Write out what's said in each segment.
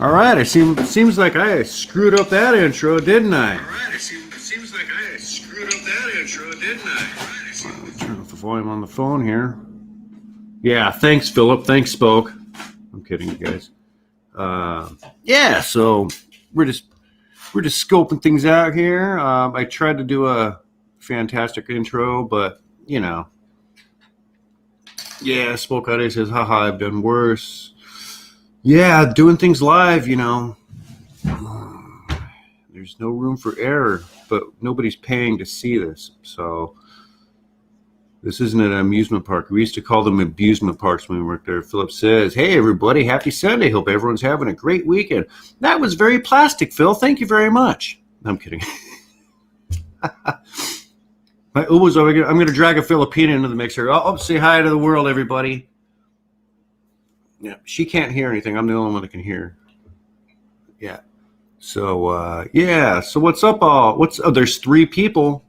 All right, seems like I screwed up that intro, didn't I? All right, seems like I screwed up that intro, didn't I? Turn off the volume on the phone here. Yeah, thanks, Philip. Thanks, Spoke. I'm kidding, you guys. Yeah, so we're just scoping things out here. I tried to do a fantastic intro, but you know, yeah, Spoke Audio says, haha, I've done worse. Yeah, doing things live, you know, there's no room for error, but nobody's paying to see this. So this isn't an amusement park. We used to call them abusement parks when we worked there. Philip says, hey, everybody, happy Sunday. Hope everyone's having a great weekend. That was very plastic, Phil. Thank you very much. I'm kidding. My Uber's over here. I'm going to drag a Filipina into the mixer. Oh, say hi to the world, everybody. Yeah, she can't hear anything. I'm the only one that can hear. Yeah. So, yeah. So what's up, all? There's 3 people.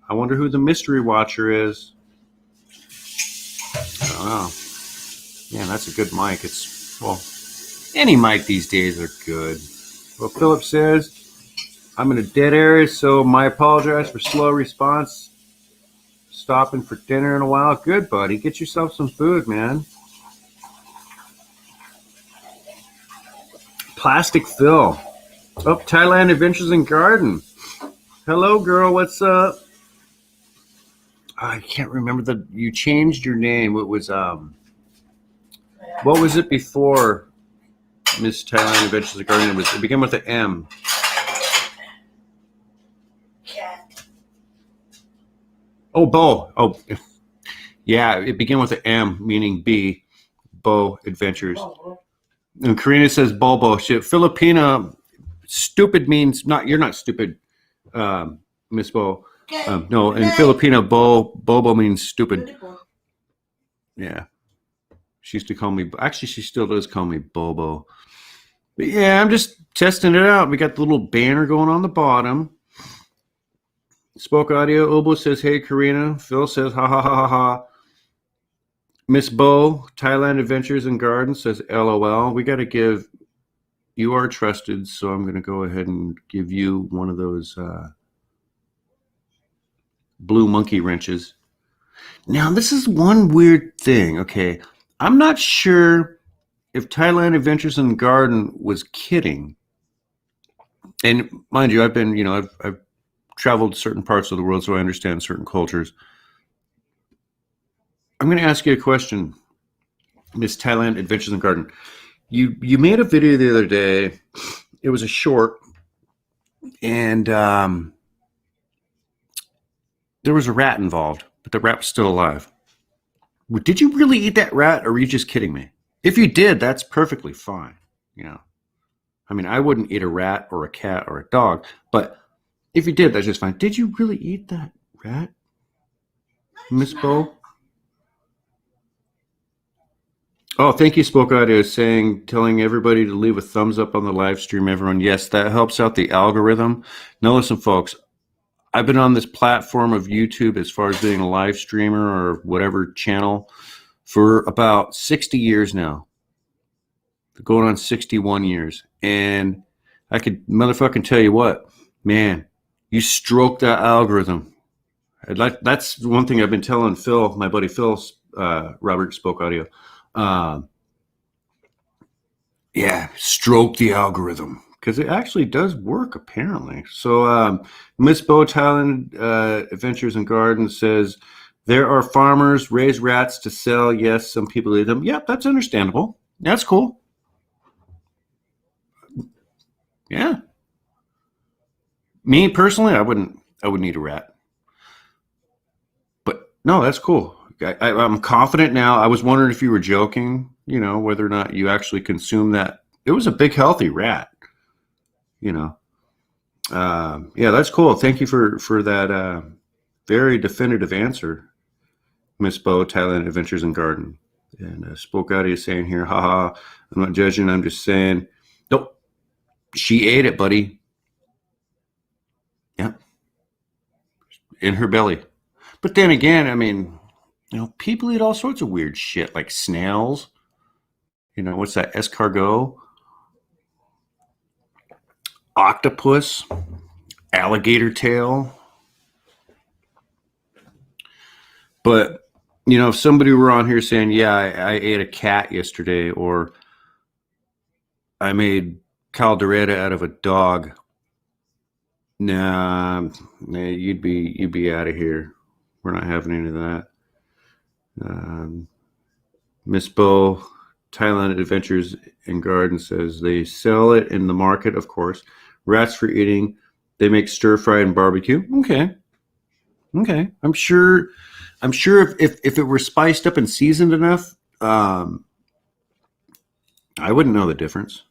I wonder who the mystery watcher is. I don't know. Man, that's a good mic. Well, any mic these days are good. Well, Philip says, I'm in a dead area, so I apologize for slow response. Stopping for dinner in a while. Good, buddy. Get yourself some food, man. Plastic Phil. Oh, Thailand Adventures in Garden. Hello, girl. What's up? I can't remember you changed your name. What was it before Miss Thailand Adventures in Garden? It began with an M. Cat. Oh, Bo. Oh, yeah. It began with an M, meaning B. Bo Adventures. And Karina says Bobo. Filipina, stupid means not. You're not stupid, Miss Bo. No, in Filipino, Bobo means stupid. Yeah. She used to call me. Actually, she still does call me Bobo. But yeah, I'm just testing it out. We got the little banner going on the bottom. Spoke Audio. Obo says, hey, Karina. Phil says, ha ha ha ha ha. Miss Bo, Thailand Adventures and Gardens says, LOL. We got to give, you are trusted, so I'm going to go ahead and give you one of those blue monkey wrenches. Now, this is one weird thing. Okay. I'm not sure if Thailand Adventures and Garden was kidding. And mind you, I've been, I've traveled certain parts of the world, so I understand certain cultures. I'm going to ask you a question, Miss Thailand Adventures and Garden. You made a video the other day. It was a short, and there was a rat involved, but the rat was still alive. Did you really eat that rat, or were you just kidding me? If you did, that's perfectly fine. I mean, I wouldn't eat a rat or a cat or a dog, but if you did, that's just fine. Did you really eat that rat, Miss Bo? Oh, thank you, Spoke Audio, telling everybody to leave a thumbs up on the live stream, everyone. Yes, that helps out the algorithm. Now, listen, folks, I've been on this platform of YouTube as far as being a live streamer or whatever channel for about 60 years now. Going on 61 years. And I could motherfucking tell you what, man, you stroke that algorithm. That's one thing I've been telling Phil, my buddy Phil, Robert Spoke Audio. Yeah, stroke the algorithm, because it actually does work apparently. So Miss Bo Thailand Adventures and Gardens says, there are farmers raise rats to sell. Yes, some people eat them. Yep, that's understandable. That's cool. Yeah. Me personally, I wouldn't eat a rat. But no, that's cool. I'm confident now. I was wondering if you were joking, whether or not you actually consumed that. It was a big, healthy rat, Yeah, that's cool. Thank you for that very definitive answer, Miss Bo, Thailand Adventures and Garden. And Spoke Out is saying here, haha, I'm not judging. I'm just saying, nope, she ate it, buddy. Yeah. In her belly. But then again, I mean, people eat all sorts of weird shit, like snails. What's that? Escargot, octopus, alligator tail. But, if somebody were on here saying, yeah, I ate a cat yesterday, or I made caldereta out of a dog, nah, you'd be out of here. We're not having any of that. Miss Bo, Thailand Adventures and Garden says they sell it in the market, of course. Rats for eating. They make stir fry and barbecue. Okay. I'm sure if it were spiced up and seasoned enough, I wouldn't know the difference.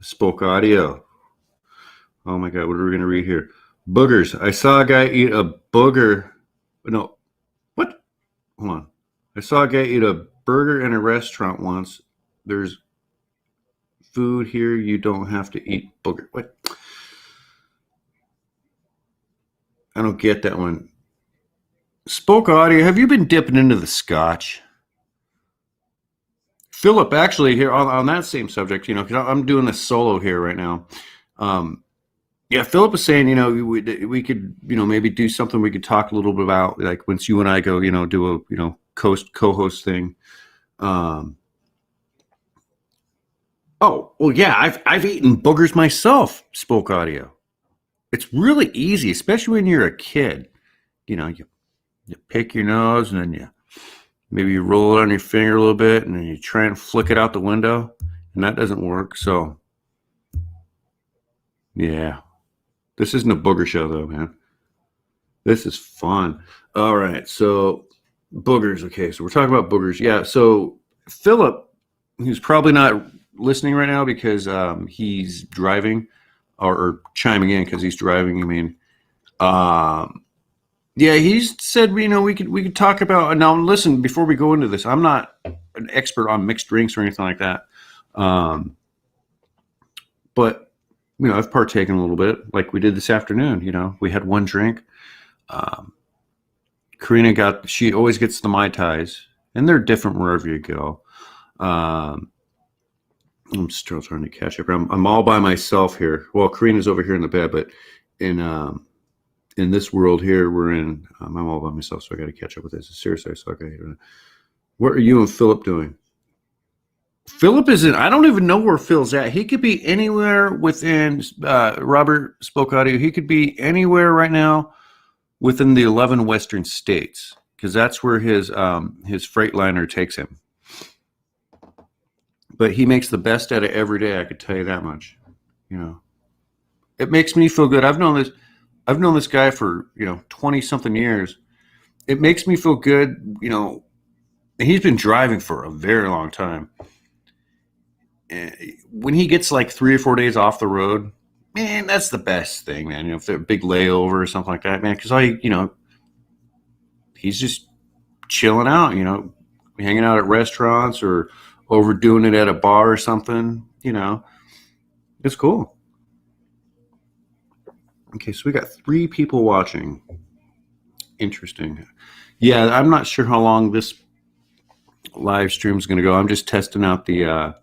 Spoke Audio. Oh my God, what are we going to read here? Boogers. I saw a guy eat a booger. No, what? Hold on. I saw a guy eat a burger in a restaurant once. There's food here. You don't have to eat booger. What? I don't get that one. Spoke Audio, have you been dipping into the scotch? Philip, actually, here on that same subject, because I'm doing this solo here right now. Yeah, Philip was saying, we could, maybe do something we could talk a little bit about, like once you and I go, do a, co-host thing. Oh, well, yeah, I've eaten boogers myself, Spoke Audio. It's really easy, especially when you're a kid. You pick your nose and then maybe you roll it on your finger a little bit and then you try and flick it out the window, and that doesn't work. So, yeah. This isn't a booger show, though, man. This is fun. All right, so boogers. Okay, so we're talking about boogers. Yeah, so Philip, who's probably not listening right now because he's driving, or chiming in because he's driving. I mean, yeah, he said we could talk about. Now, listen, before we go into this, I'm not an expert on mixed drinks or anything like that. but I've partaken a little bit, like we did this afternoon. We had one drink. Karina she always gets the Mai Tais, and they're different wherever you go. I'm still trying to catch up. I'm all by myself here. Well, Karina's over here in the bed, but in this world here we're in, I'm all by myself, so I got to catch up with this. Seriously, I suck. What are you and Philip doing? Philip isn't. I don't even know where Phil's at. He could be anywhere within. Robert spoke audio. He could be anywhere right now within the 11 Western states, because that's where his Freightliner takes him. But he makes the best out of every day. I could tell you that much. It makes me feel good. I've known this guy for 20 something years. It makes me feel good. He's been driving for a very long time. And when he gets like 3 or 4 days off the road, man, that's the best thing, man. If they're a big layover or something like that, man, because he's just chilling out, hanging out at restaurants or overdoing it at a bar or something, it's cool. Okay, so we got 3 people watching. Interesting. Yeah, I'm not sure how long this live stream is going to go. I'm just testing out the,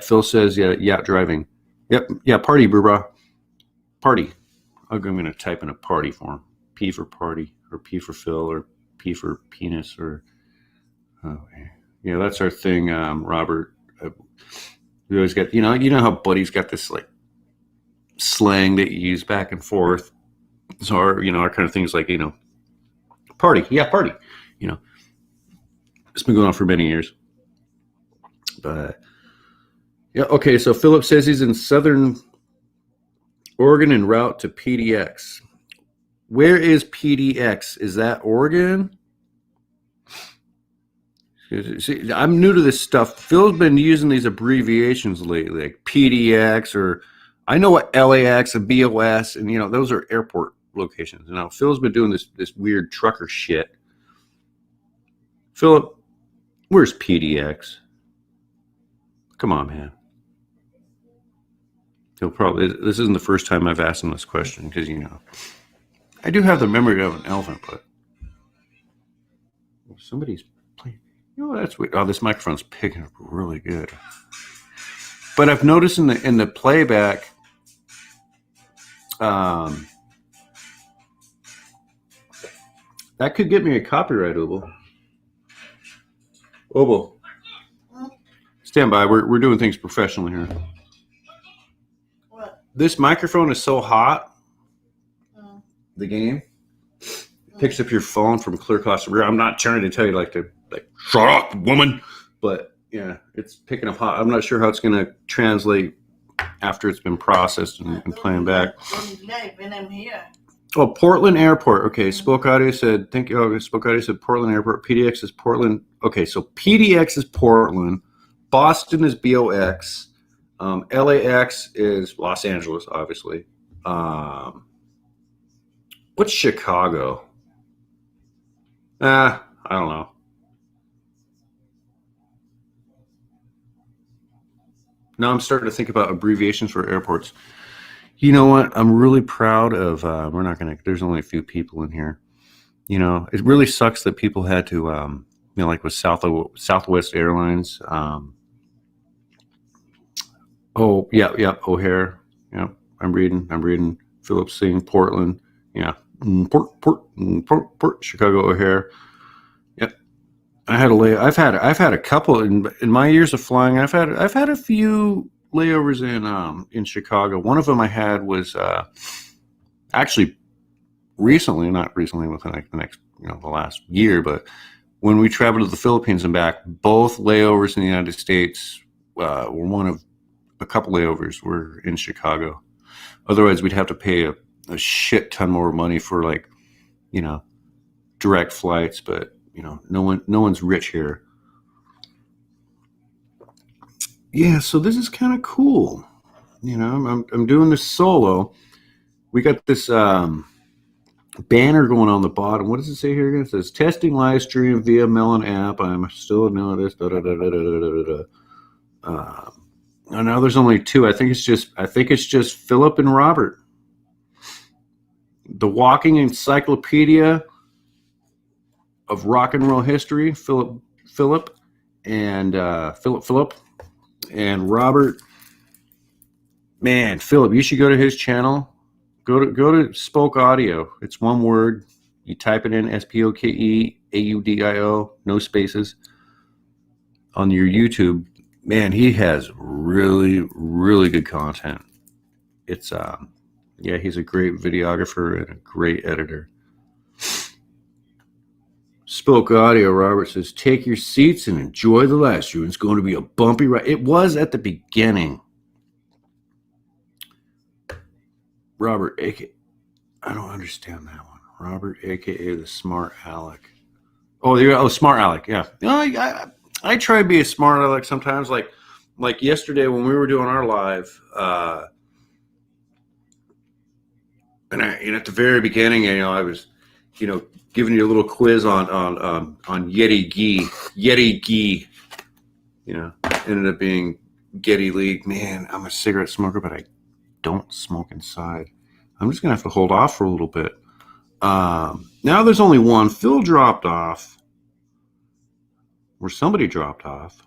Phil says, yeah, driving. Yep, yeah, party, bro. Party. I'm going to type in a party for him. P for party, or P for Phil, or P for penis, or, yeah, that's our thing, Robert. We always get, how Buddy's got this like slang that you use back and forth. So our kind of thing is like, party. Yeah, party. It's been going on for many years. But yeah, okay. So Philip says he's in Southern Oregon en route to PDX. Where is PDX? Is that Oregon? See, I'm new to this stuff. Phil's been using these abbreviations lately, like PDX, or I know what LAX and BOS, and those are airport locations. Now Phil's been doing this weird trucker shit. Philip, where's PDX? Come on, man. He'll probably. This isn't the first time I've asked him this question, because I do have the memory of an elephant, but somebody's playing. That's weird. Oh, this microphone's picking up really good. But I've noticed in the playback, that could get me a copyright, Obo. Obo, stand by. We're doing things professionally here. What? This microphone is so hot. The game picks up your phone from clear across the rear. I'm not trying to tell you like shut up, woman, but yeah, it's picking up hot. I'm not sure how it's going to translate after it's been processed and playing back. Oh, Portland Airport. Okay, Spoke Audio said, thank you. Oh, Spoke Audio said Portland Airport. PDX is Portland. Okay, so PDX is Portland. Boston is BOX. LAX is Los Angeles, obviously. What's Chicago? I don't know. Now I'm starting to think about abbreviations for airports. You know what? I'm really proud of, there's only a few people in here. It really sucks that people had to, like with Southwest Airlines. Oh, yeah, O'Hare. Yeah, I'm reading. Philip Singh, Portland. Yeah, Port, Chicago O'Hare. Yep. I've had a couple in my years of flying. I've had a few layovers in Chicago. One of them I had was actually not recently, within like the next the last year, but when we traveled to the Philippines and back, both layovers in the United States were one of a couple layovers were in Chicago. Otherwise, we'd have to pay a shit ton more money for direct flights, but no one's rich here. Yeah, so this is kind of cool. I'm doing this solo. We got this banner going on the bottom. What does it say here again? It says testing live stream via Melon app. I'm still new at this. I know there's only two. I think it's just Philip and Robert. The walking encyclopedia of rock and roll history, Philip and Robert. Man, Philip, you should go to his channel. Go to Spoke Audio. It's one word. You type it in, SPOKEAUDIO, no spaces, on your YouTube. Man, he has really, really good content. It's yeah, he's a great videographer and a great editor. Spoke Audio, Robert says, take your seats and enjoy the live stream. It's going to be a bumpy ride. It was at the beginning. Robert, I don't understand that one. Robert, aka the Smart Alec. Oh, Smart Alec. Yeah. I try to be a smart Alec sometimes. Like yesterday when we were doing our live, and at the very beginning, I was, giving you a little quiz on Yeti Ghee. Ended up being Getty League. Man, I'm a cigarette smoker, but I don't smoke inside. I'm just gonna have to hold off for a little bit. Now there's only one. Phil dropped off, or somebody dropped off.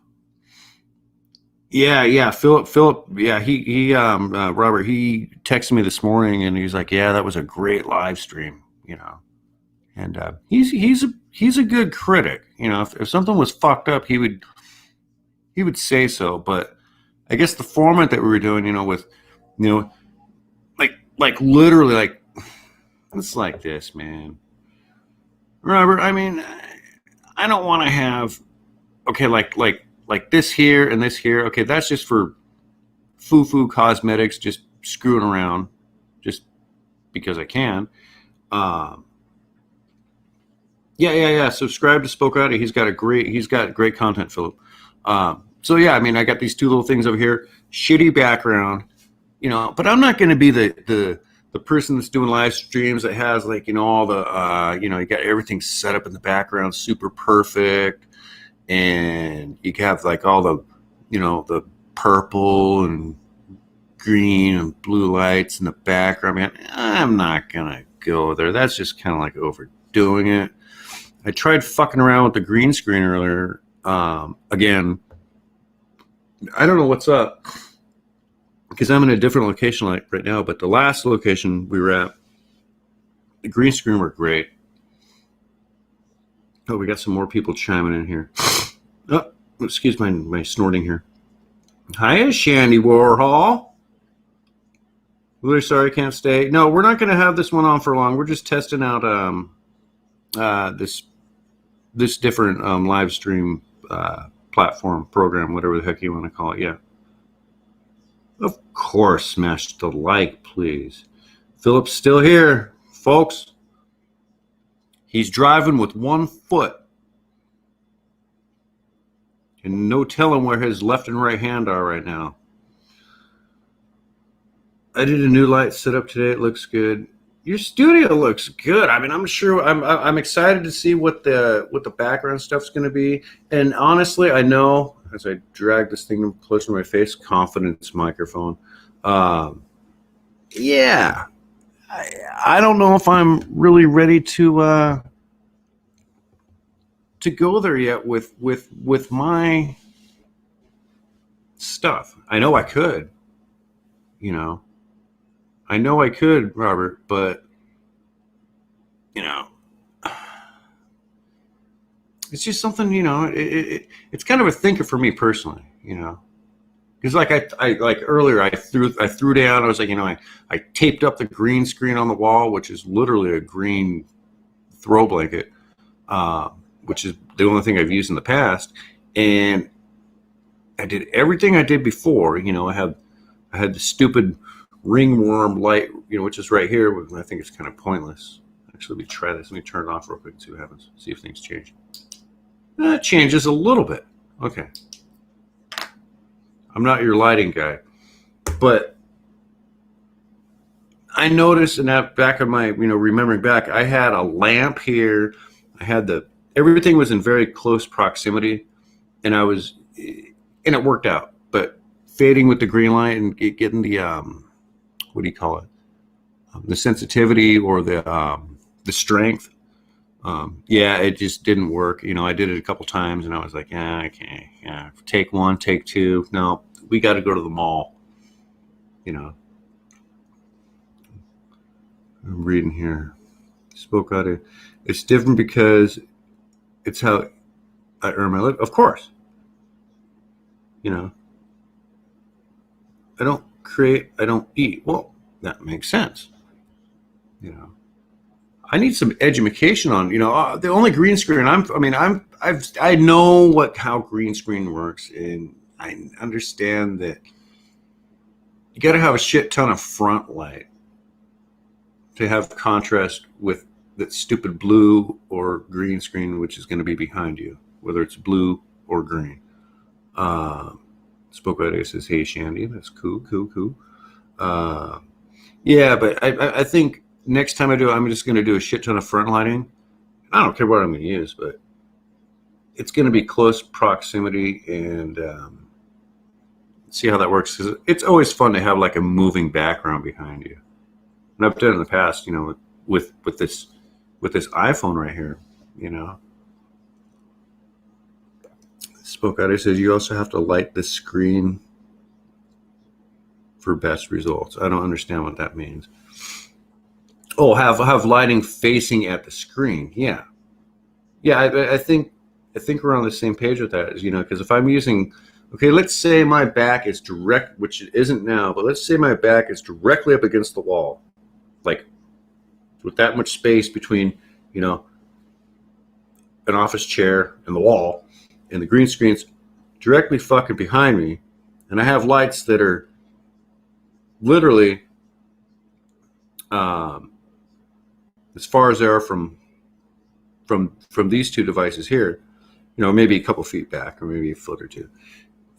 Yeah, Philip. Yeah, he Robert. He texted me this morning, and he's like, "Yeah, that was a great live stream." And he's a good critic. If something was fucked up, he would say so. But I guess the format that we were doing, with, like literally, like, it's like this, man. Robert, I mean, I don't want to have, okay, like this here and this here. Okay, that's just for foo-foo cosmetics, just screwing around, just because I can. Yeah. Subscribe to Spoke Audio. He's got great content, Philip. So yeah, I mean, I got these two little things over here. Shitty background, but I'm not going to be the person that's doing live streams that has, like, all the you got everything set up in the background super perfect, and you have like all the the purple and green and blue lights in the background. Man, I'm not gonna go there. That's just kind of like overdoing it. I tried fucking around with the green screen earlier. Again, I don't know what's up, because I'm in a different location right now, but the last location we were at, the green screen worked great. Oh, we got some more people chiming in here. Oh, excuse my snorting here. Hiya, Shandy Warhol. Really sorry I can't stay. No, we're not going to have this one on for long. We're just testing out this different live stream platform, program, whatever the heck you want to call it. Yeah. Of course, smash the like, please. Philip's still here, folks. He's driving with one foot, and no telling where his left and right hand are right now. I did a new light setup today. It looks good. Your studio looks good. I mean, I'm sure. I'm excited to see what the background stuff's going to be. And honestly, I know, as I drag this thing close to my face, confidence microphone. Yeah, I don't know if I'm really ready to go there yet with my stuff. I know I could, I know I could, Robert, but it's just something, it's kind of a thinker for me personally, because like I like earlier, I threw down. I was like, I taped up the green screen on the wall, which is literally a green throw blanket, which is the only thing I've used in the past, and I did everything I did before. I had the stupid ringworm light, which is right here. I think it's kind of pointless. Actually, let me try this. Let me turn it off real quick and see what happens. See if things change. That changes a little bit. Okay. I'm not your lighting guy, but I noticed, and that back of my, remembering back, I had a lamp here. I had everything was in very close proximity, and it worked out. But fading with the green light and getting the what do you call it? The sensitivity or the strength. Yeah, it just didn't work. You know, I did it a couple times and I was like, yeah, I can't. Yeah, take one, take two. No, we got to go to the mall. You know, I'm reading here. Spoke out of. It's different because it's how I earn my living. Of course. You know, I don't create, I don't eat. Well, that makes sense. You know, I need some education on, you know, the only green screen I know how green screen works, and I understand that you got to have a shit ton of front light to have contrast with that stupid blue or green screen, which is going to be behind you, whether it's blue or green. Spoke out says, hey, Shandy, that's cool. Yeah, but I think next time I do it, I'm just going to do a shit ton of front lighting. I don't care what I'm going to use, but it's going to be close proximity and see how that works. Because it's always fun to have like a moving background behind you. And I've done it in the past, you know, with this iPhone right here, you know. Spoke out. It says you also have to light the screen for best results. I don't understand what that means. Oh, have lighting facing at the screen. Yeah. I think we're on the same page with that. You know, because if I'm using, okay, let's say my back is direct, which it isn't now, but let's say my back is directly up against the wall, like with that much space between, you know, an office chair and the wall, and the green screen's directly fucking behind me, and I have lights that are literally as far as they are from these two devices here, you know, maybe a couple feet back or maybe a foot or two.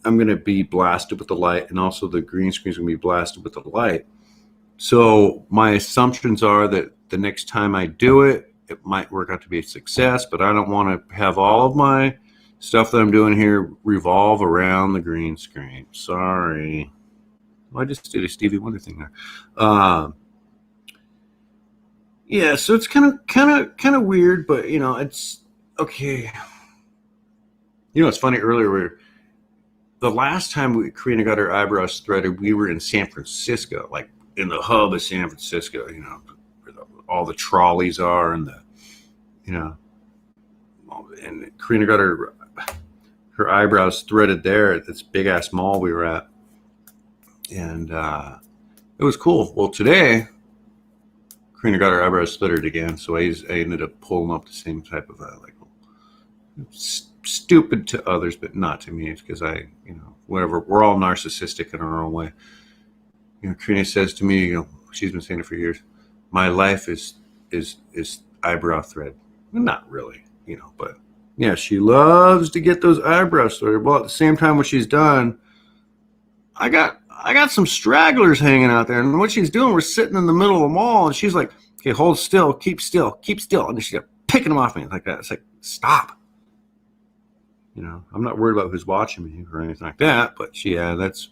I'm going to be blasted with the light, and also the green screen's going to be blasted with the light. So my assumptions are that the next time I do it, it might work out to be a success, but I don't want to have all of my stuff that I'm doing here revolve around the green screen. Sorry. Well, I just did a Stevie Wonder thing there. Yeah, so it's kind of weird, but you know, it's okay. You know, it's funny. Earlier, the last time Karina got her eyebrows threaded, we were in San Francisco, like in the hub of San Francisco. You know, where all the trolleys are, and you know, and Karina got her eyebrows threaded there at this big ass mall we were at, and it was cool. Well, today, Karina got her eyebrows threaded again, so I ended up pulling up the same type of like stupid to others, but not to me. It's because you know, whatever. We're all narcissistic in our own way. You know, Karina says to me, you know, she's been saying it for years. My life is eyebrow thread. Well, not really, you know, but yeah, she loves to get those eyebrows threaded. Well, at the same time, when she's done, I got some stragglers hanging out there, and what she's doing, we're sitting in the middle of the mall, and she's like, "Okay, hold still, keep still," and she's picking them off me like that. It's like, stop. You know, I'm not worried about who's watching me or anything like that, but yeah, that's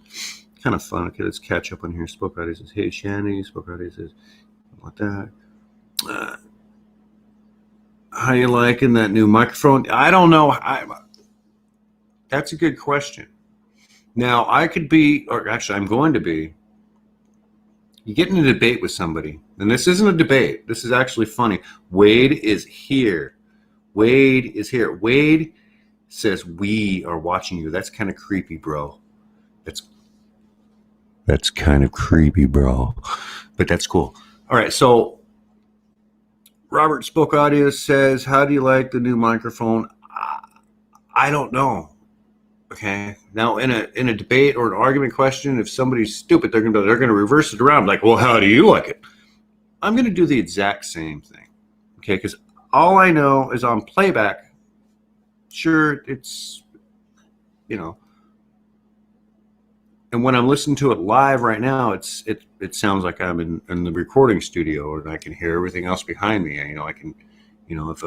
kind of fun. Okay, let's catch up on here. Spoke out. He says, "Hey, Shanny." Spoke out. He says, "What that? How you liking that new microphone?" I don't know. That's a good question. Now, I could be, or actually, I'm going to be. You get in a debate with somebody, and this isn't a debate. This is actually funny. Wade is here. Wade says, "We are watching you." That's kind of creepy, bro. That's kind of creepy, bro. But that's cool. All right, so Robert Spoke Audio says, "How do you like the new microphone?" I don't know. Okay. Now, in a debate or an argument question, if somebody's stupid, they're gonna reverse it around. Like, well, how do you like it? I'm gonna do the exact same thing. Okay, because all I know is on playback. Sure, it's, you know, and when I'm listening to it live right now, it sounds like I'm in the recording studio, and I can hear everything else behind me. You know, I can, you know, if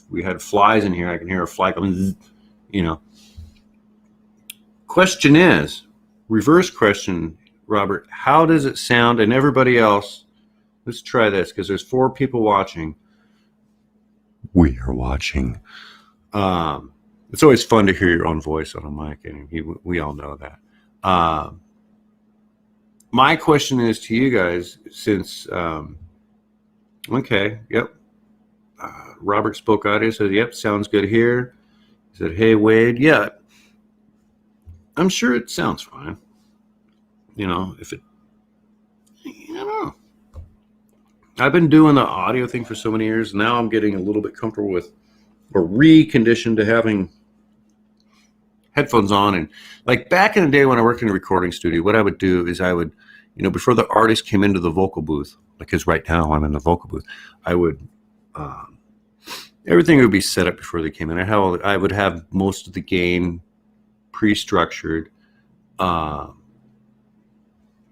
we had flies in here, I can hear a fly coming. You know. Question is, Reverse question, Robert. How does it sound? And everybody else, let's try this because there's 4 people watching. We are watching. It's always fun to hear your own voice on a mic, and we all know that. My question is to you guys, since okay, yep. Robert spoke audio, said, "Yep, sounds good here." He said, "Hey, Wade, yeah, I'm sure it sounds fine. You know, if it, I don't know. I've been doing the audio thing for so many years. Now I'm getting a little bit comfortable with, or reconditioned to having headphones on. And like back in the day when I worked in a recording studio, what I would do is I would, you know, before the artist came into the vocal booth, because right now I'm in the vocal booth, I would, everything would be set up before they came in. I would have most of the gain pre-structured,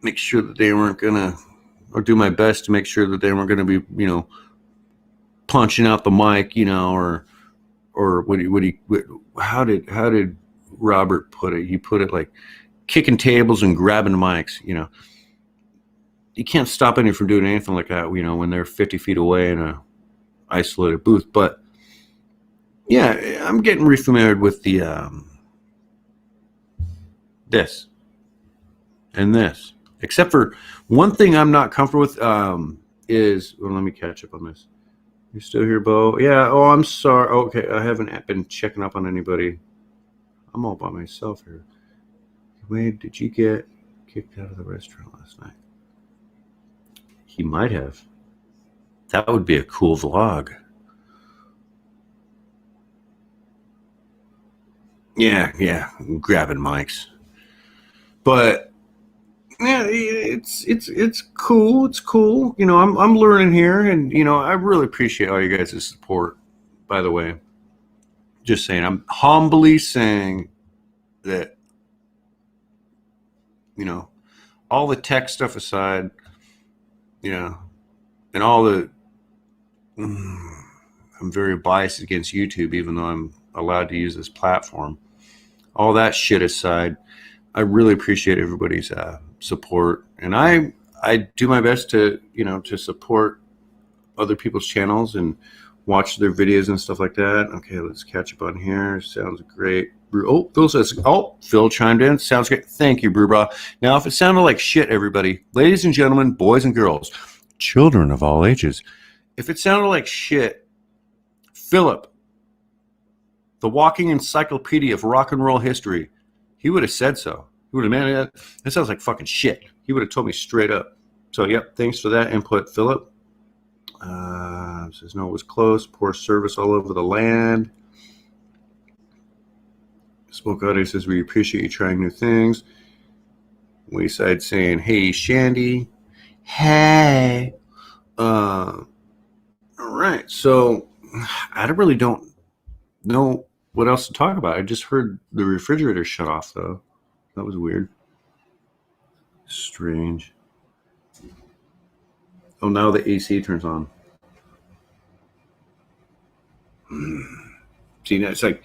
make sure that they weren't gonna, or do my best to make sure that they weren't gonna be, you know, punching out the mic, you know, or how did Robert put it? He put it like kicking tables and grabbing mics, you know. You can't stop anyone from doing anything like that, you know, when they're 50 feet away in a isolated booth. But yeah, I'm getting refamiliared with the this and this. Except for one thing I'm not comfortable with is, well, let me catch up on this. You still here, Bo? Yeah. Oh, I'm sorry. Okay, I haven't been checking up on anybody. I'm all by myself here. Wade, did you get kicked out of the restaurant last night? He might have. That would be a cool vlog. Yeah, grabbing mics. But yeah, it's cool. It's cool. You know, I'm learning here, and you know, I really appreciate all you guys' support. By the way, just saying, I'm humbly saying that, you know, all the tech stuff aside, you know, and all the, I'm very biased against YouTube, even though I'm allowed to use this platform. All that shit aside, I really appreciate everybody's support, and I do my best to, you know, to support other people's channels and watch their videos and stuff like that. Okay, let's catch up on here. Sounds great. Oh, Phil says, oh, Phil chimed in. Sounds great. Thank you, Brubra. Now, if it sounded like shit, everybody, ladies and gentlemen, boys and girls, children of all ages, if it sounded like shit, Philip, the walking encyclopedia of rock and roll history, he would have said so. He would have, man, that sounds like fucking shit. He would have told me straight up. So, yep, thanks for that input, Philip. Says, no, it was close. Poor service all over the land. Smoke Audio says, we appreciate you trying new things. Wayside saying, hey, Shandy. Hey. All right. So, I really don't know what else to talk about. I just heard the refrigerator shut off, though. That was weird. Strange. Oh, now the AC turns on. See, it's like,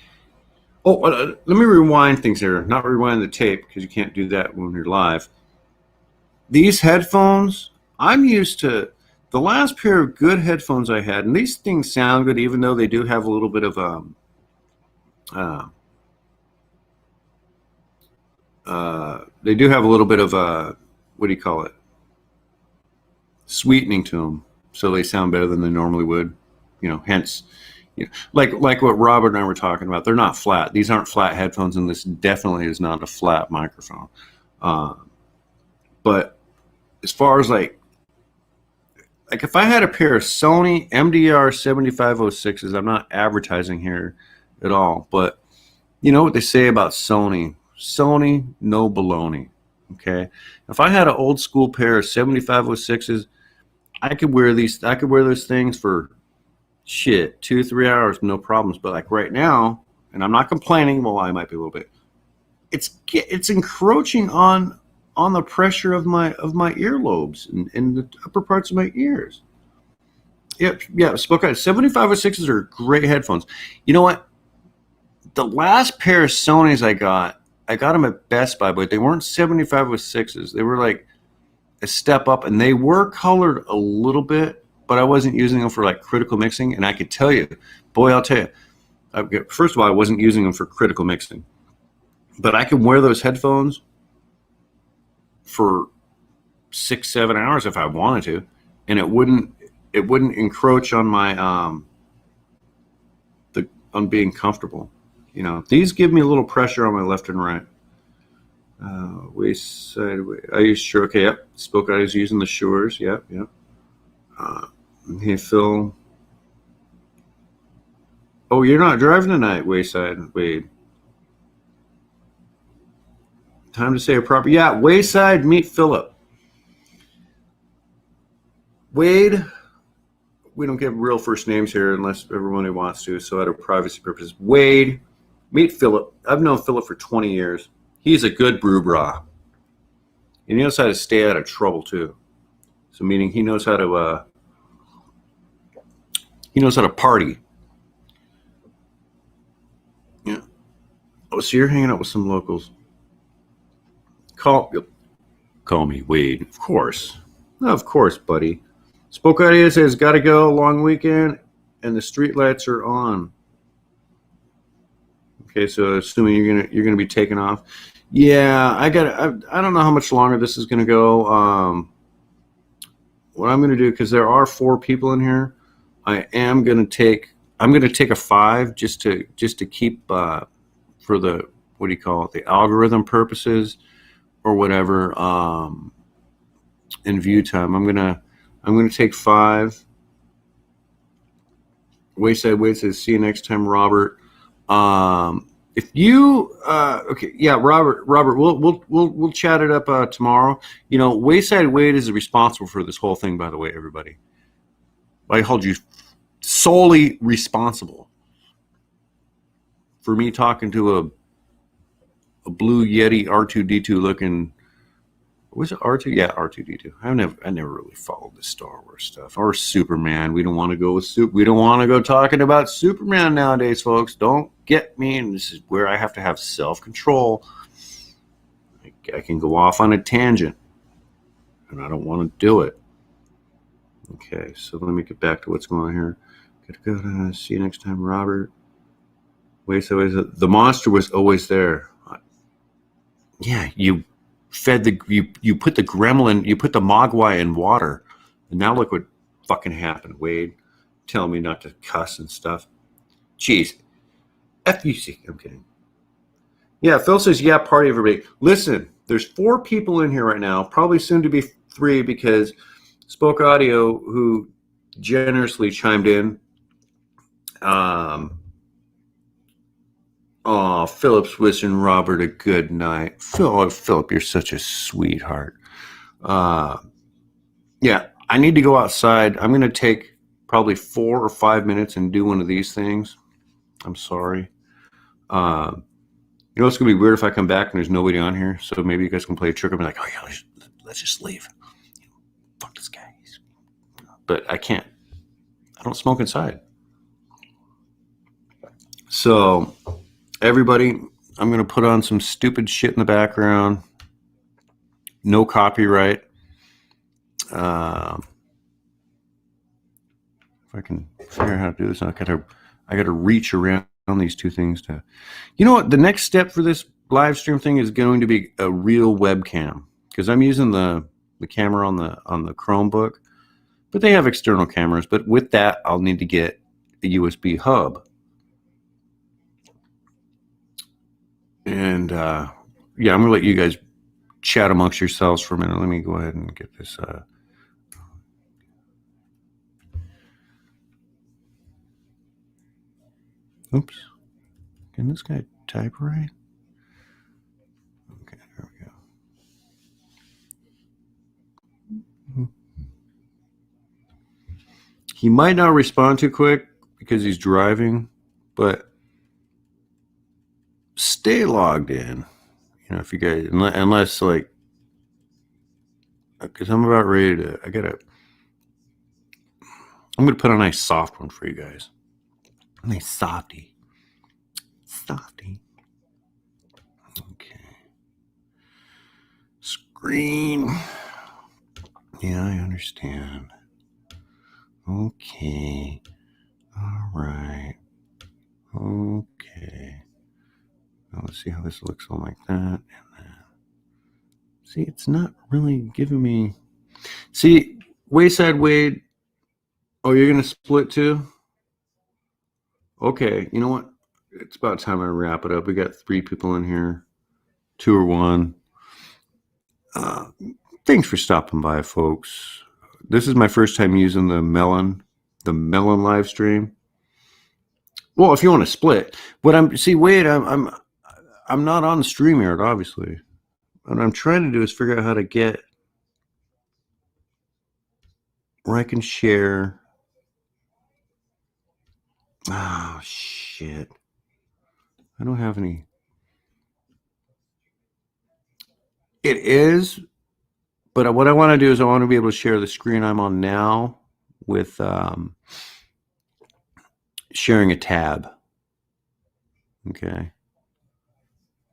oh, let me rewind things here. Not rewind the tape, because you can't do that when you're live. These headphones, I'm used to the last pair of good headphones I had, and these things sound good, even though they do have a little bit of they do have a little bit of what do you call it? Sweetening to them, so they sound better than they normally would. You know, hence, you know, like what Robert and I were talking about. They're not flat. These aren't flat headphones, and this definitely is not a flat microphone. But as far as like if I had a pair of Sony MDR 7506s, I'm not advertising here at all, but you know what they say about Sony. Sony, no baloney. Okay, if I had an old school pair of 7506s, I could wear those things for shit 2-3 hours, no problems. But like right now, and I'm not complaining. Well, I might be a little bit. It's encroaching on the pressure of my earlobes and the upper parts of my ears. Yeah. Spoke out. 7506s are great headphones. You know what? The last pair of Sonys I got, I got them at Best Buy, but they weren't 75 with 6s. They were like a step up, and they were colored a little bit, but I wasn't using them for like critical mixing. And I could tell you, boy, I'll tell you, first of all, I wasn't using them for critical mixing, but I could wear those headphones for 6-7 hours if I wanted to, and it wouldn't encroach on my on being comfortable. You know, these give me a little pressure on my left and right. Waist side. I use sure. Okay, yep. Spoke. I was using the Shores. Yep, yep. Hey Phil. Oh, you're not driving tonight, Wayside Wade. Time to say a proper. Yeah, Wayside, meet Philip. Wade, we don't give real first names here unless everyone wants to, so out of privacy purposes. Wade, meet Philip. I've known Philip for 20 years. He's a good brew bra. And he knows how to stay out of trouble too. So meaning he knows how to party. Yeah. Oh, so you're hanging out with some locals. Call me Wade. Of course. Of course, buddy. Spoke Idea says, gotta go, long weekend, and the street lights are on. Okay, so assuming you're gonna be taking off. Yeah, I don't know how much longer this is gonna go. What I'm gonna do, because there are 4 people in here, I'm gonna take a 5 just to keep for the, what do you call it, the algorithm purposes or whatever, in view time. I'm gonna take 5. Wayside says, see you next time, Robert. If you okay, yeah, Robert, we'll chat it up tomorrow. You know, Wayside Wade is responsible for this whole thing, by the way, everybody. I hold you solely responsible for me talking to a blue Yeti R2D2 looking. Was it R2? Yeah, R2D2. I never really followed the Star Wars stuff or Superman. We don't want to go with We don't want to go talking about Superman nowadays, folks. Don't get me. And this is where I have to have self-control. I can go off on a tangent, and I don't want to do it. Okay, so let me get back to what's going on here. Gotta go. See you next time, Robert. The monster was always there. Yeah, you fed you put the gremlin, you put the mogwai in water, and now look what fucking happened. Wade, tell me not to cuss and stuff. Jeez, FUC. I'm kidding. Yeah, Phil says, yeah, party everybody. Listen, there's 4 people in here right now, probably soon to be 3, because Spoke Audio, who generously chimed in. Oh, Philip's wishing Robert a good night. Philip, you're such a sweetheart. Yeah, I need to go outside. I'm going to take probably 4 or 5 minutes and do one of these things. I'm sorry. You know, it's going to be weird if I come back and there's nobody on here. So maybe you guys can play a trick. I'll be like, oh, yeah, let's just leave. Fuck this guy. But I can't. I don't smoke inside. So, everybody, I'm going to put on some stupid shit in the background. No copyright. If I can figure out how to do this, I got to reach around these 2 things to. You know what? The next step for this live stream thing is going to be a real webcam, because I'm using the camera on the Chromebook, but they have external cameras. But with that, I'll need to get a USB hub. And yeah, I'm gonna let you guys chat amongst yourselves for a minute. Let me go ahead and get this. Oops. Can this guy type right? Okay, there we go. He might not respond too quick because he's driving, but stay logged in. You know, if you guys, unless like, because I'm about ready to, I'm going to put a nice soft one for you guys. A nice softy. Okay. screen. Yeah, I understand. Okay. All right. Okay. Now let's see how this looks on like that. And then. See, it's not really giving me. See, Wayside Wade. Oh, you're going to split too? Okay. You know what? It's about time I wrap it up. We got 3 people in here. 2 or 1. Thanks for stopping by, folks. This is my first time using the Melon live stream. Well, if you want to split, but Wade, I'm not on StreamYard, obviously. What I'm trying to do is figure out how to get where I can share. Oh shit! I don't have any. It is, but what I want to do is I want to be able to share the screen I'm on now with sharing a tab. Okay.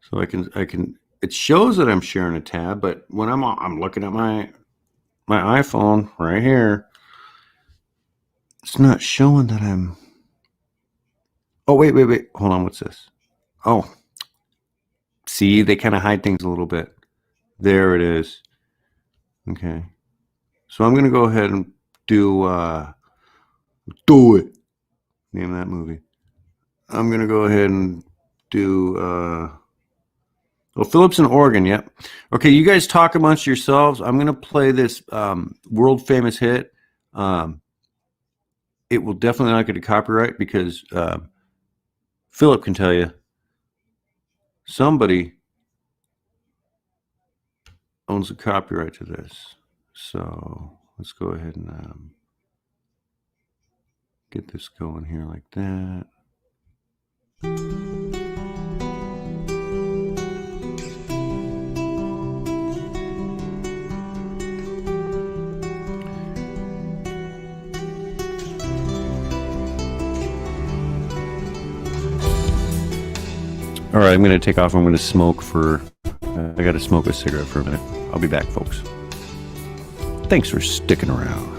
So I can. It shows that I'm sharing a tab, but when I'm looking at my iPhone right here, it's not showing that I'm. Oh wait. Hold on. What's this? Oh, see, they kind of hide things a little bit. There it is. Okay. So I'm gonna go ahead and do it. Name of that movie. I'm gonna go ahead and do Phillips in Oregon, yep. Okay, you guys talk amongst yourselves. I'm gonna play this world famous hit. It will definitely not get a copyright because Philip can tell you somebody owns the copyright to this. So let's go ahead and get this going here like that. All right, I'm going to take off. I'm going to smoke for, I got to smoke a cigarette for a minute. I'll be back, folks. Thanks for sticking around.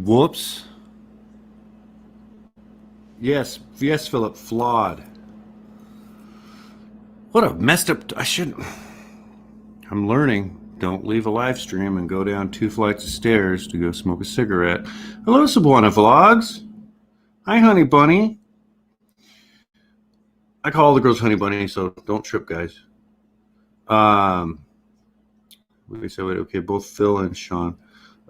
Whoops. Yes, Philip. Flawed. What a messed up. I shouldn't. I'm learning. Don't leave a live stream and go down 2 flights of stairs to go smoke a cigarette. Hello, Sabuana Vlogs. Hi, Honey Bunny. I call all the girls Honey Bunny, so don't trip, guys. We said, okay, both Phil and Sean.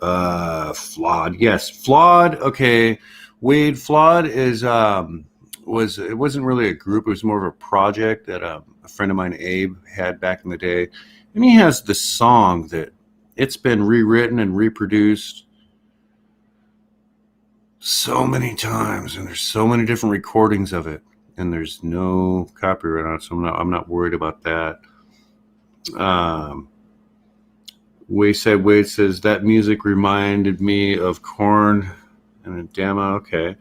Flawed. Yes, Flawed. Okay, Wade. Flawed is it wasn't really a group. It was more of a project that a friend of mine, Abe, had back in the day, and he has this song that it's been rewritten and reproduced so many times, and there's so many different recordings of it, and there's no copyright on it, so I'm not worried about that. Wade says that music reminded me of Korn and a demo. Okay.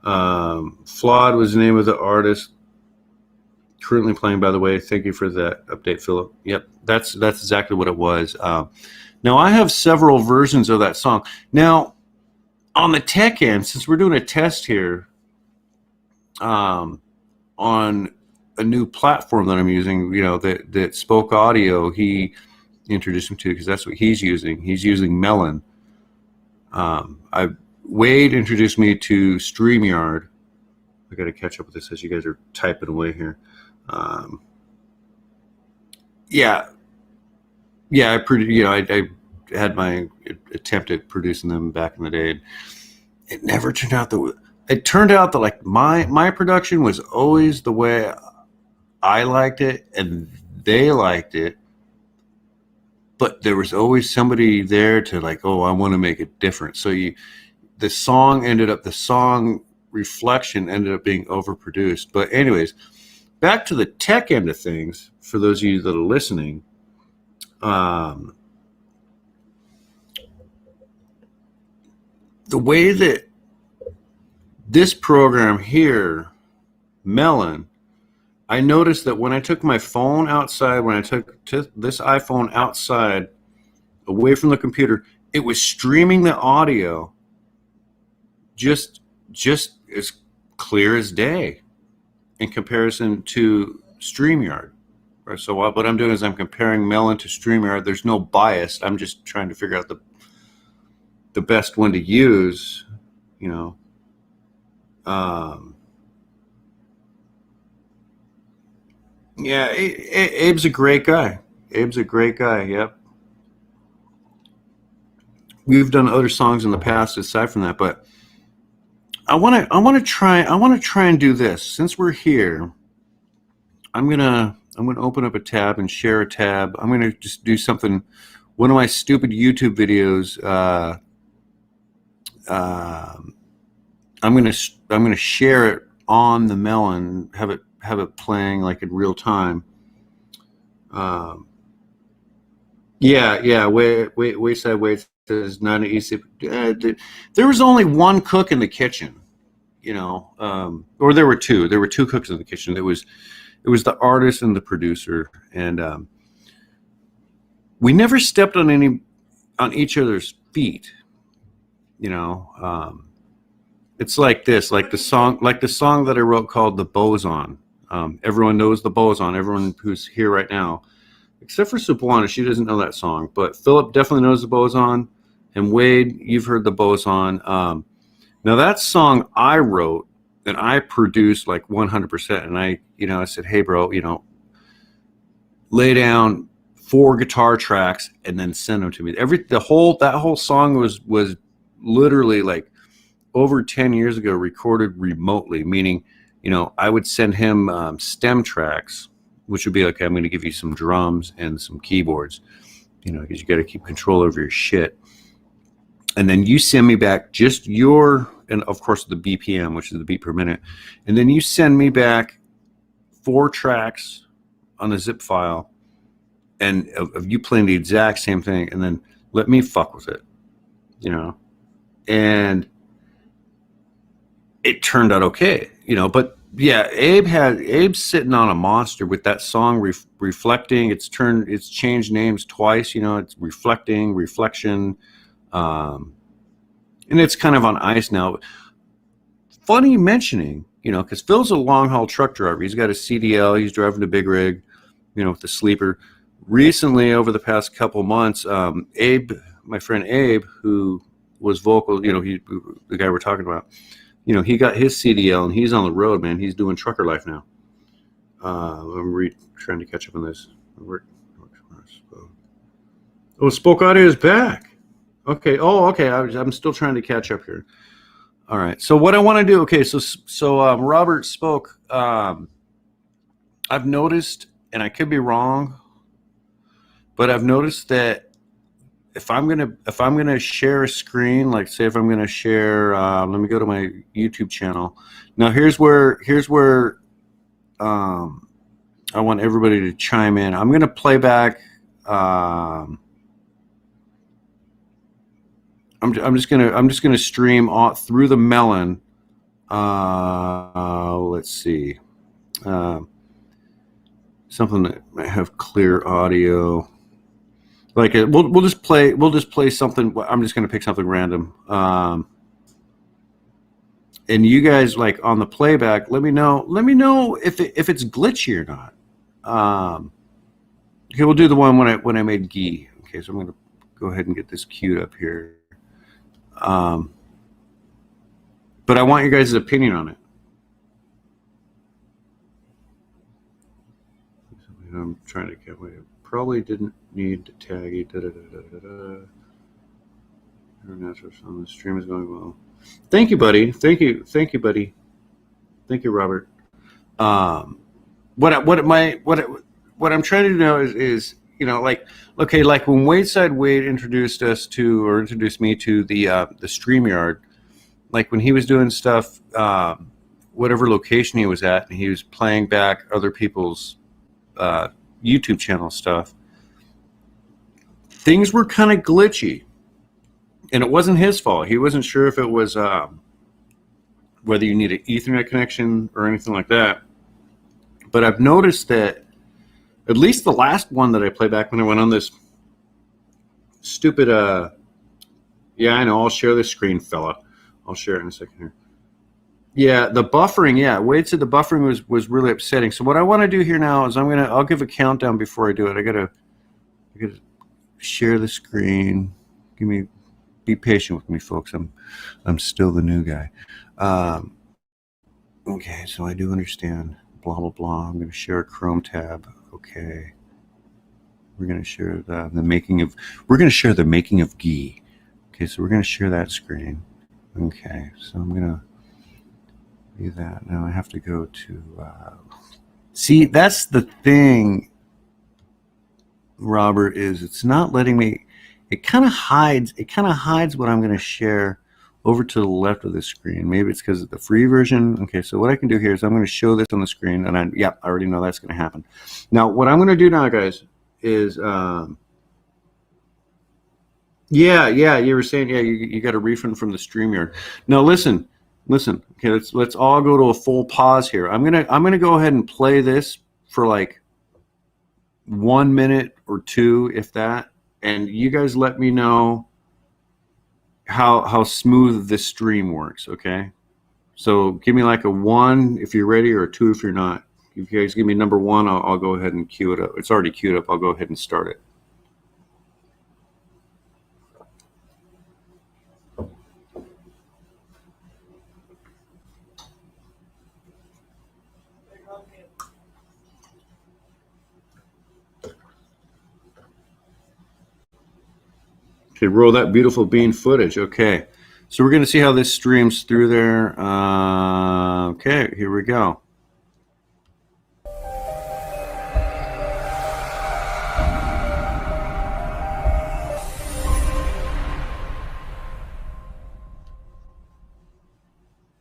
Flawed was the name of the artist. Currently playing, by the way. Thank you for that update, Philip. Yep, that's exactly what it was. Now I have several versions of that song. Now on the tech end, since we're doing a test here, on a new platform that I'm using, that Spoke Audio, he introduced me to, because that's what he's using. He's using Melon. Wade introduced me to StreamYard. I got to catch up with this as you guys are typing away here. I had my attempt at producing them back in the day. It never turned out that. It turned out that like my production was always the way I liked it, and they liked it. But there was always somebody there to like, oh, I want to make it different. So the song reflection ended up being overproduced. But anyways, back to the tech end of things, for those of you that are listening, the way that this program here, Melon, I noticed that when I took my phone outside, when I took this iPhone outside, away from the computer, it was streaming the audio just as clear as day in comparison to StreamYard. Right? So what I'm doing is I'm comparing Melon to StreamYard. There's no bias. I'm just trying to figure out the best one to use, Yeah, Abe's a great guy. Yep. We've done other songs in the past aside from that, but I want to try and do this. Since we're here, I'm gonna open up a tab and share a tab. I'm gonna just do something. One of my stupid YouTube videos. I'm gonna share it on the Melon. Have it playing like in real time. Wait says not an easy. There was only one cook in the kitchen, or there were two. There were two cooks in the kitchen. It was the artist and the producer, and we never stepped on each other's feet. It's like this, like the song that I wrote called "The Boson." Everyone knows the Boson. Everyone who's here right now, except for Subuana, she doesn't know that song. But Philip definitely knows the Boson, and Wade, you've heard the Boson. Now that song I wrote and I produced like 100%. And I said, hey, bro, lay down 4 guitar tracks and then send them to me. That whole song was literally like over 10 years ago, recorded remotely, meaning, I would send him stem tracks, which would be like, I'm going to give you some drums and some keyboards, because you got to keep control over your shit. And then you send me back just and of course the BPM, which is the beat per minute. And then you send me back 4 tracks on a zip file and of you playing the exact same thing, and then let me fuck with it, and it turned out okay, but yeah, Abe's sitting on a monster with that song reflecting. It's changed names twice, it's reflection. and it's kind of on ice now. Funny mentioning, because Phil's a long haul truck driver. He's got a CDL. He's driving a big rig, with the sleeper. Recently, over the past couple months, Abe, my friend Abe, who was vocal, the guy we're talking about, he got his CDL and he's on the road, man. He's doing trucker life now. I'm trying to catch up on this. Oh, Spoke Audio is back. Okay. Oh, okay. I'm still trying to catch up here. All right. So what I want to do, okay, so Robert spoke. I've noticed, and I could be wrong, but I've noticed that if I'm gonna share a screen, like say if I'm gonna share, let me go to my YouTube channel. Now here's where I want everybody to chime in. I'm gonna play back. I'm just gonna stream through the Melon. Let's see, something that might have clear audio. Like we'll just play something. I'm just gonna pick something random. And you guys, like, on the playback, let me know if it's glitchy or not. Okay, we'll do the one when I made ghee. Okay, so I'm gonna go ahead and get this queued up here. But I want your guys' opinion on it. I'm trying to get away. Probably didn't need to tag it. Natural sound. The stream is going well. Thank you, buddy. Thank you, buddy. Thank you, Robert. What I'm trying to do now is like when Wayside Wade introduced me to the StreamYard, like when he was doing stuff, whatever location he was at, and he was playing back other people's YouTube channel stuff, things were kind of glitchy, and it wasn't his fault. He wasn't sure if it was whether you need an Ethernet connection or anything like that. But I've noticed that at least the last one that I played back when I went on this stupid yeah, I know, I'll share this screen, fella. I'll share it in a second here. Yeah, the buffering, yeah. Wade said the buffering was really upsetting. So what I want to do here now is I'll give a countdown before I do it. I gotta share the screen. Be patient with me, folks. I'm still the new guy. Okay, so I do understand. Blah blah blah. I'm gonna share a Chrome tab. Okay. We're gonna share the making of. We're gonna share the making of ghee. Okay, so we're gonna share that screen. Okay, so I'm gonna do that. Now I have to go to. See, that's the thing, Robert. Is it's not letting me. It kind of hides. It kind of hides what I'm gonna share over to the left of the screen. Maybe it's because of the free version. Okay, so what I can do here is I'm going to show this on the screen, and I already know that's going to happen. Now, what I'm going to do now, guys, is yeah, you were saying, yeah, you got a refund from the StreamYard. Now, listen. Okay, let's all go to a full pause here. I'm gonna go ahead and play this for like 1 minute or two, if that, and you guys let me know how smooth this stream works. Okay, so give me like a 1 if you're ready, or a 2 if you're not. If you guys give me number 1, I'll go ahead and queue it up. It's already queued up. I'll go ahead and start it. Okay, roll that beautiful bean footage. Okay, so we're going to see how this streams through there. Okay, here we go.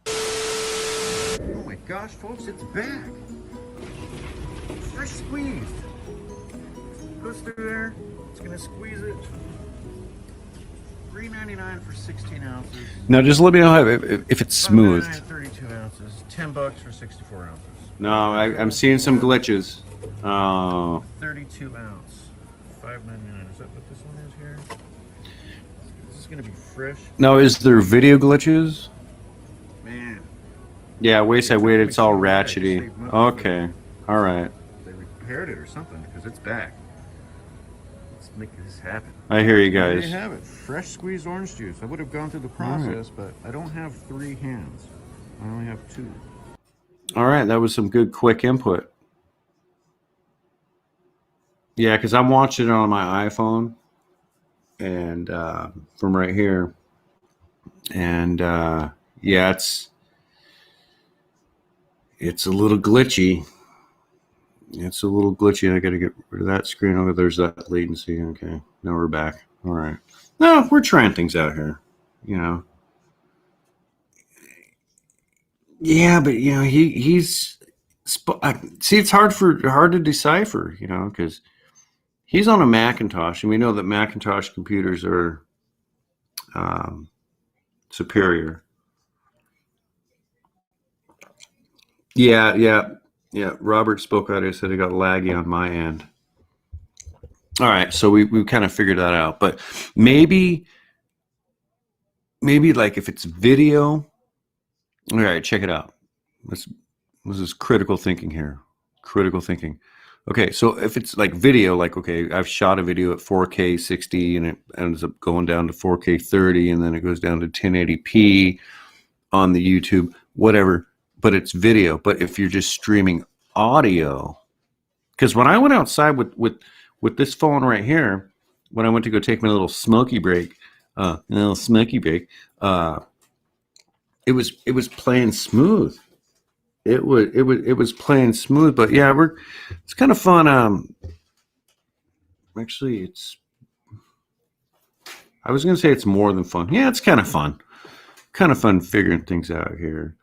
Oh my gosh, folks, it's back. Fresh squeezed. Goes through there. It's going to squeeze it. $3.99 for 16 ounces. Now, just let me know if it's smooth. 32 ounces. $10 for 64 ounces. No, I'm seeing some glitches. 32 ounce. $5.99. Is that what this one is here? This is gonna be fresh. Now, is there video glitches? Man, Yeah, wait, I wait. It's all Machine Guy ratchety. saved money. Okay, all right. They repaired it or something because it's back. Let's make this happen. I hear you There you guys. have it. Fresh squeezed orange juice. I would have gone through the process, but I don't have 3 hands. I only have 2. All right, that was some good quick input. Yeah, because I'm watching it on my iPhone, and from right here, and yeah, it's a little glitchy. It's a little glitchy. I got to get rid of that screen. Oh, there's that latency. Okay, now we're back. All right. No, we're trying things out here. You know. Yeah, but you know he's see. It's hard to decipher. You know, because he's on a Macintosh, and we know that Macintosh computers are superior. Yeah. Robert spoke out. He said it got laggy on my end. All right, so we kind of figured that out, but maybe like if it's video. All right, check it out. This is critical thinking here. Critical thinking. Okay, so if it's like video, like okay, I've shot a video at 4K 60, and it ends up going down to 4K 30, and then it goes down to 1080p on the YouTube, whatever. But it's video. But if you're just streaming audio, because when I went outside with this phone right here, when I went to go take my little smoky break, it was playing smooth. It was playing smooth. But yeah, it's kind of fun. Actually, I was gonna say it's more than fun. Yeah, it's kind of fun. Kind of fun figuring things out here.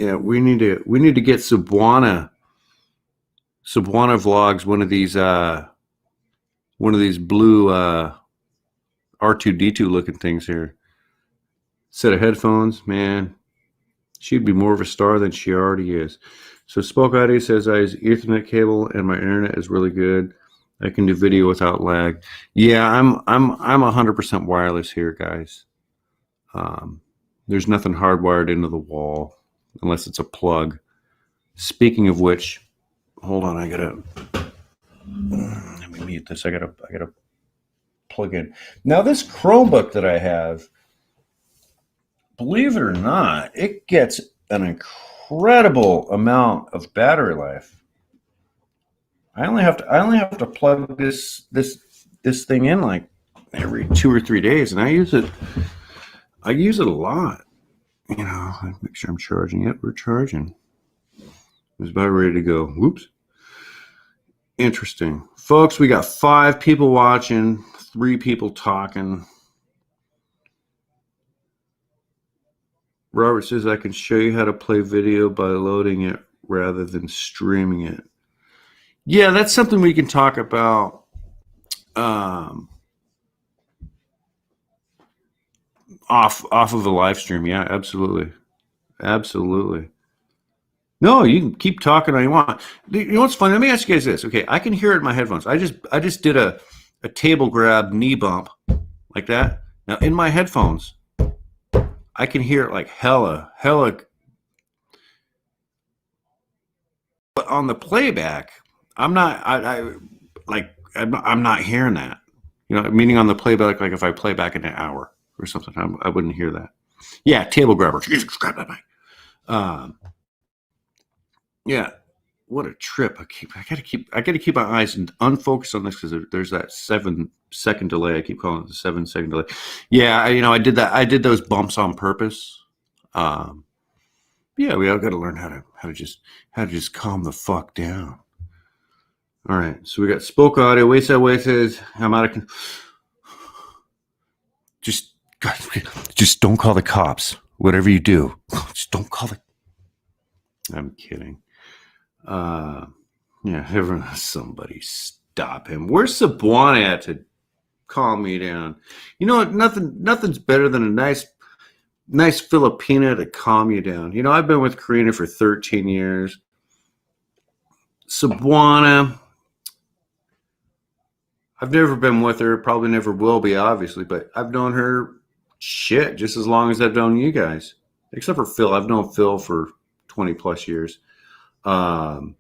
Yeah, we need to get Subwana vlogs, one of these blue R2D2 looking things here. Set of headphones, man. She'd be more of a star than she already is. So Spoke Audio says I use Ethernet cable and my internet is really good. I can do video without lag. Yeah, I'm 100% wireless here, guys. There's nothing hardwired into the wall unless it's a plug. Speaking of which, hold on, let me mute this. I gotta plug in. Now this Chromebook that I have, believe it or not, it gets an incredible amount of battery life. I only have to plug this thing in like every 2 or 3 days, and I use it a lot. You know, make sure I'm charging. Yep, we're charging. It's about ready to go. Whoops. Interesting. Folks, we got 5 people watching, 3 people talking. Robert says I can show you how to play video by loading it rather than streaming it. Yeah, that's something we can talk about. Off of the live stream. Yeah, absolutely. No, you can keep talking all you want. You know what's funny? Let me ask you guys this. Okay, I can hear it in my headphones. I just did a table grab knee bump like that. Now in my headphones, I can hear it like hella. But on the playback, I'm not. I'm not hearing that. You know, meaning on the playback, like if I play back in an hour or something, I wouldn't hear that. Yeah, table grabber. Grab that mic. Yeah, what a trip! I gotta keep my eyes unfocused on this because there's that 7-second delay. I keep calling it the 7-second delay. Yeah, I did that. I did those bumps on purpose. Yeah, we all got to learn how to just calm the fuck down. All right, so we got Spoke Audio. Wait says I'm out of. Just don't call the cops. Whatever you do, just don't call the. I'm kidding. Yeah, somebody stop him. Where's Subwana at to calm me down? You know what? Nothing's better than a nice Filipina to calm you down. You know, I've been with Karina for 13 years. Subwana, I've never been with her, probably never will be, obviously, but I've known her shit just as long as I've known you guys. Except for Phil. I've known Phil for 20 plus years. Um,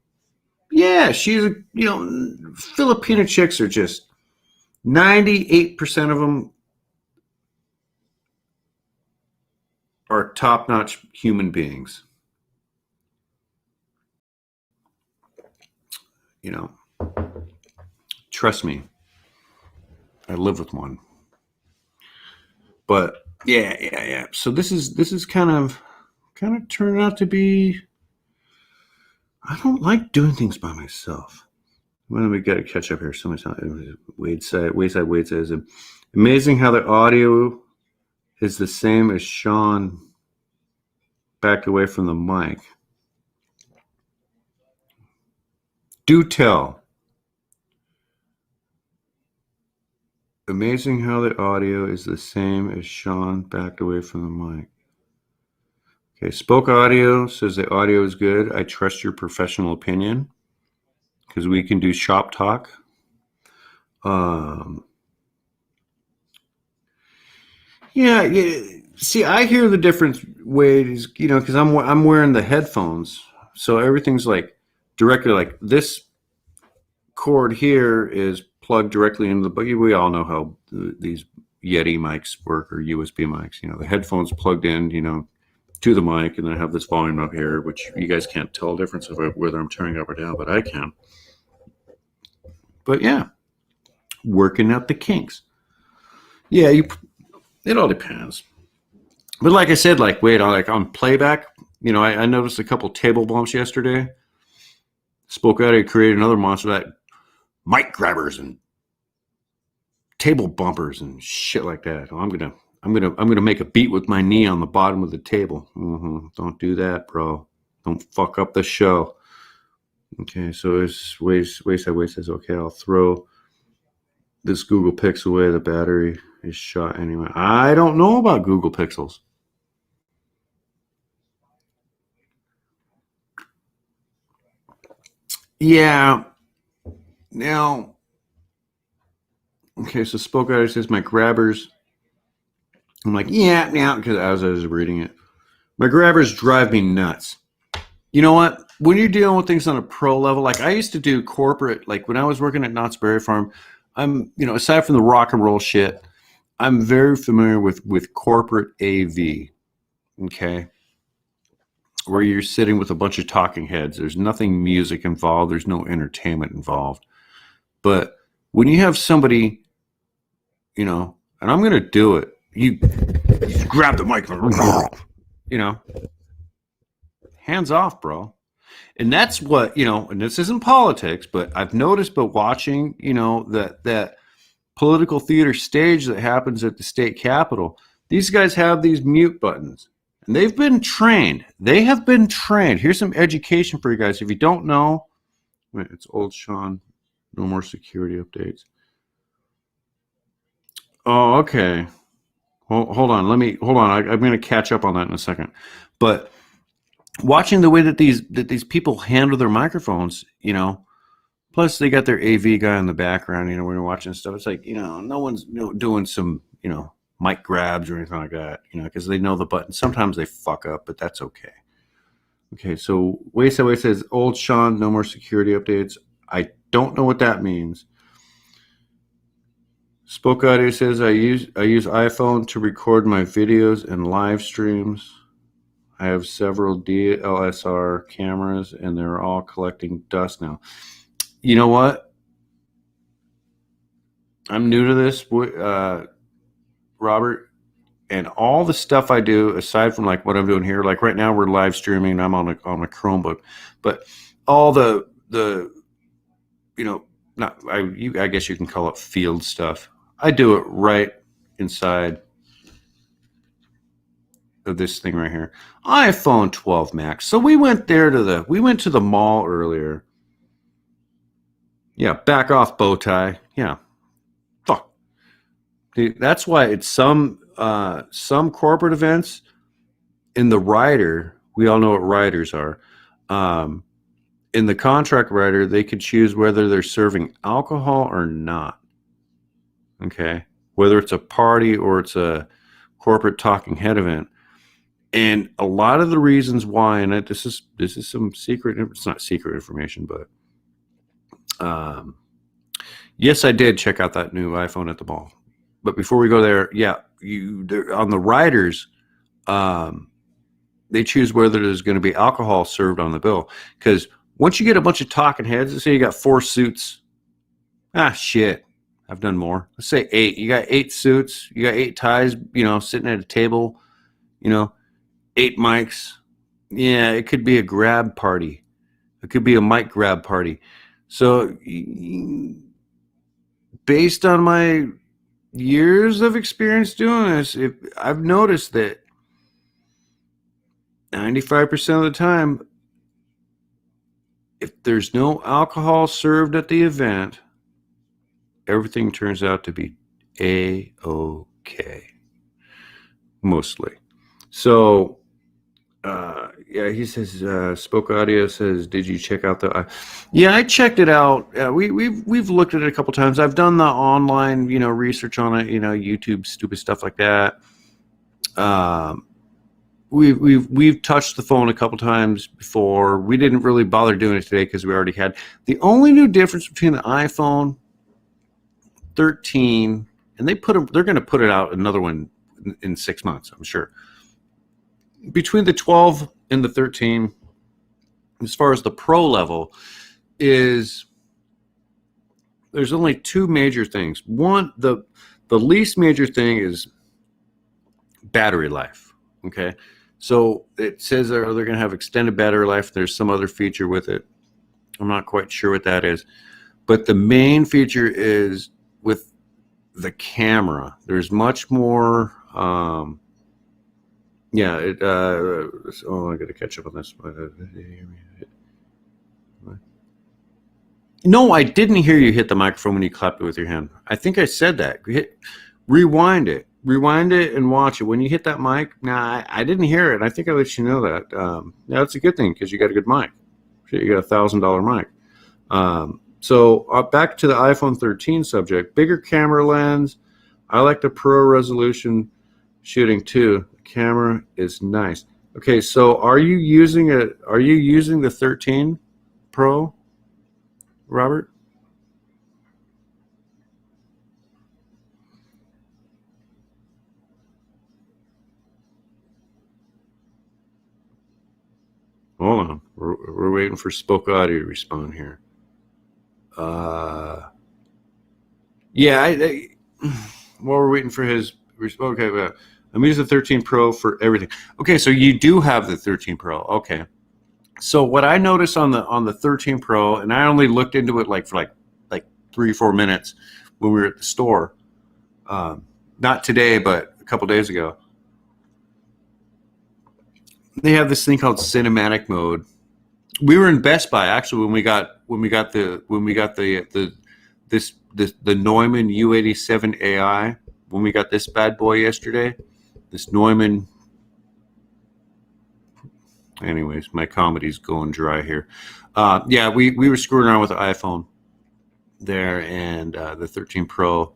yeah, she's a, Filipino chicks are just 98% of them are top notch human beings. You know, trust me, I live with one. But yeah. So this is kind of turned out to be. I don't like doing things by myself. Well, we got to catch up here. Wade says, amazing how the audio is the same as Sean backed away from the mic. Do tell. Amazing how the audio is the same as Sean backed away from the mic. Okay, Spoke Audio says the audio is good. I trust your professional opinion because we can do shop talk. Yeah. See, I hear the difference ways, because I'm wearing the headphones, so everything's like directly like this cord here is plugged directly into the. But we all know how these Yeti mics work or USB mics. The headphones plugged in, to the mic, and then I have this volume up here, which you guys can't tell the difference of whether I'm turning up or down, but I can. But yeah, working out the kinks. Yeah, it all depends. But like I said, on playback, I noticed a couple table bumps yesterday. Spoke out, I created another monster that mic grabbers and table bumpers and shit like that. I'm gonna make a beat with my knee on the bottom of the table. Don't do that, bro. Don't fuck up the show. Okay, so it's Wayside says, okay, I'll throw this Google Pixel away. The battery is shot anyway. I don't know about Google Pixels. Yeah. Now, okay, so Spoke Out says my grabbers. I'm like, yeah, because as I was reading it, my grabbers drive me nuts. You know what? When you're dealing with things on a pro level, like I used to do corporate, like when I was working at Knott's Berry Farm, I'm, aside from the rock and roll shit, I'm very familiar with corporate AV. Okay. Where you're sitting with a bunch of talking heads. There's nothing music involved. There's no entertainment involved. But when you have somebody, and I'm going to do it, you grab the mic, hands off, bro. And that's what, and this isn't politics, but I've noticed, but watching, that political theater stage that happens at the state capitol, these guys have these mute buttons. And they've been trained. They have been trained. Here's some education for you guys. If you don't know, wait, it's old Sean. No more security updates. Oh, okay. Hold on. Hold on. I'm going to catch up on that in a second. But watching the way that these people handle their microphones, plus they got their AV guy in the background, when you're watching stuff, it's like, no one's doing some, mic grabs or anything like that, because they know the button. Sometimes they fuck up, but that's okay. Okay, so Wayside says, old Sean, no more security updates. I don't know what that means. Spoke Audio says, I use iPhone to record my videos and live streams. I have several DSLR cameras, and they're all collecting dust now. You know what? I'm new to this, Robert, and all the stuff I do, aside from like what I'm doing here, like right now we're live streaming. I'm on a Chromebook, but all the I guess you can call it field stuff. I do it right inside of this thing right here, iPhone 12 Max. So we went to the mall earlier. Yeah, back off, bow tie. Yeah, fuck. That's why it's some corporate events in the rider. We all know what riders are. In the contract rider, they could choose whether they're serving alcohol or not. Okay, whether it's a party or it's a corporate talking head event. And a lot of the reasons why, and this is some secret, it's not secret information, but yes, I did check out that new iPhone at the mall. But before we go there, yeah, on the riders, they choose whether there's going to be alcohol served on the bill. Because once you get a bunch of talking heads, let's say you got 4 suits. Shit, I've done more. Let's say 8. You got 8 suits. You got 8 ties, sitting at a table, 8 mics. Yeah, it could be a grab party. It could be a mic grab party. So based on my years of experience doing this, I've noticed that 95% of the time, if there's no alcohol served at the event, everything turns out to be A-OK. Mostly. So, yeah, he says, Spoke Audio says, did you check out the... yeah, I checked it out. We've looked at it a couple times. I've done the online, research on it, YouTube, stupid stuff like that. We've touched the phone a couple times before. We didn't really bother doing it today because we already had. The only new difference between the iPhone 13 and they're going to put it out another one in 6 months, I'm sure. Between the 12 and the 13, as far as the Pro level, there's only 2 major things. One, the least major thing is battery life. Okay, so it says they're going to have extended battery life. There's some other feature with it. I'm not quite sure what that is, but the main feature is with the camera. There's much more. Yeah, I got to catch up on this. No, I didn't hear you hit the microphone when you clapped it with your hand. I think I said that. Rewind it and watch it. When you hit that mic, I didn't hear it. I think I let you know that. That's a good thing because you got a good mic. You got $1,000 mic. So back to the iPhone 13 subject. Bigger camera lens. I like the Pro resolution shooting too. The camera is nice. Okay, so are you using the 13 Pro, Robert? Hold on. We're waiting for Spoke Audio to respond here. Yeah, while we're waiting for his response. Okay, I'm using the 13 Pro for everything. Okay, so you do have the 13 Pro. Okay. So what I noticed on the 13 Pro, and I only looked into it for 3 or 4 minutes when we were at the store. Not today, but a couple days ago. They have this thing called cinematic mode. We were in Best Buy actually when we got the Neumann U87 AI. When we got this bad boy yesterday, this Neumann. Anyways, my comedy's going dry here. Yeah, we were screwing around with the iPhone there and the 13 Pro.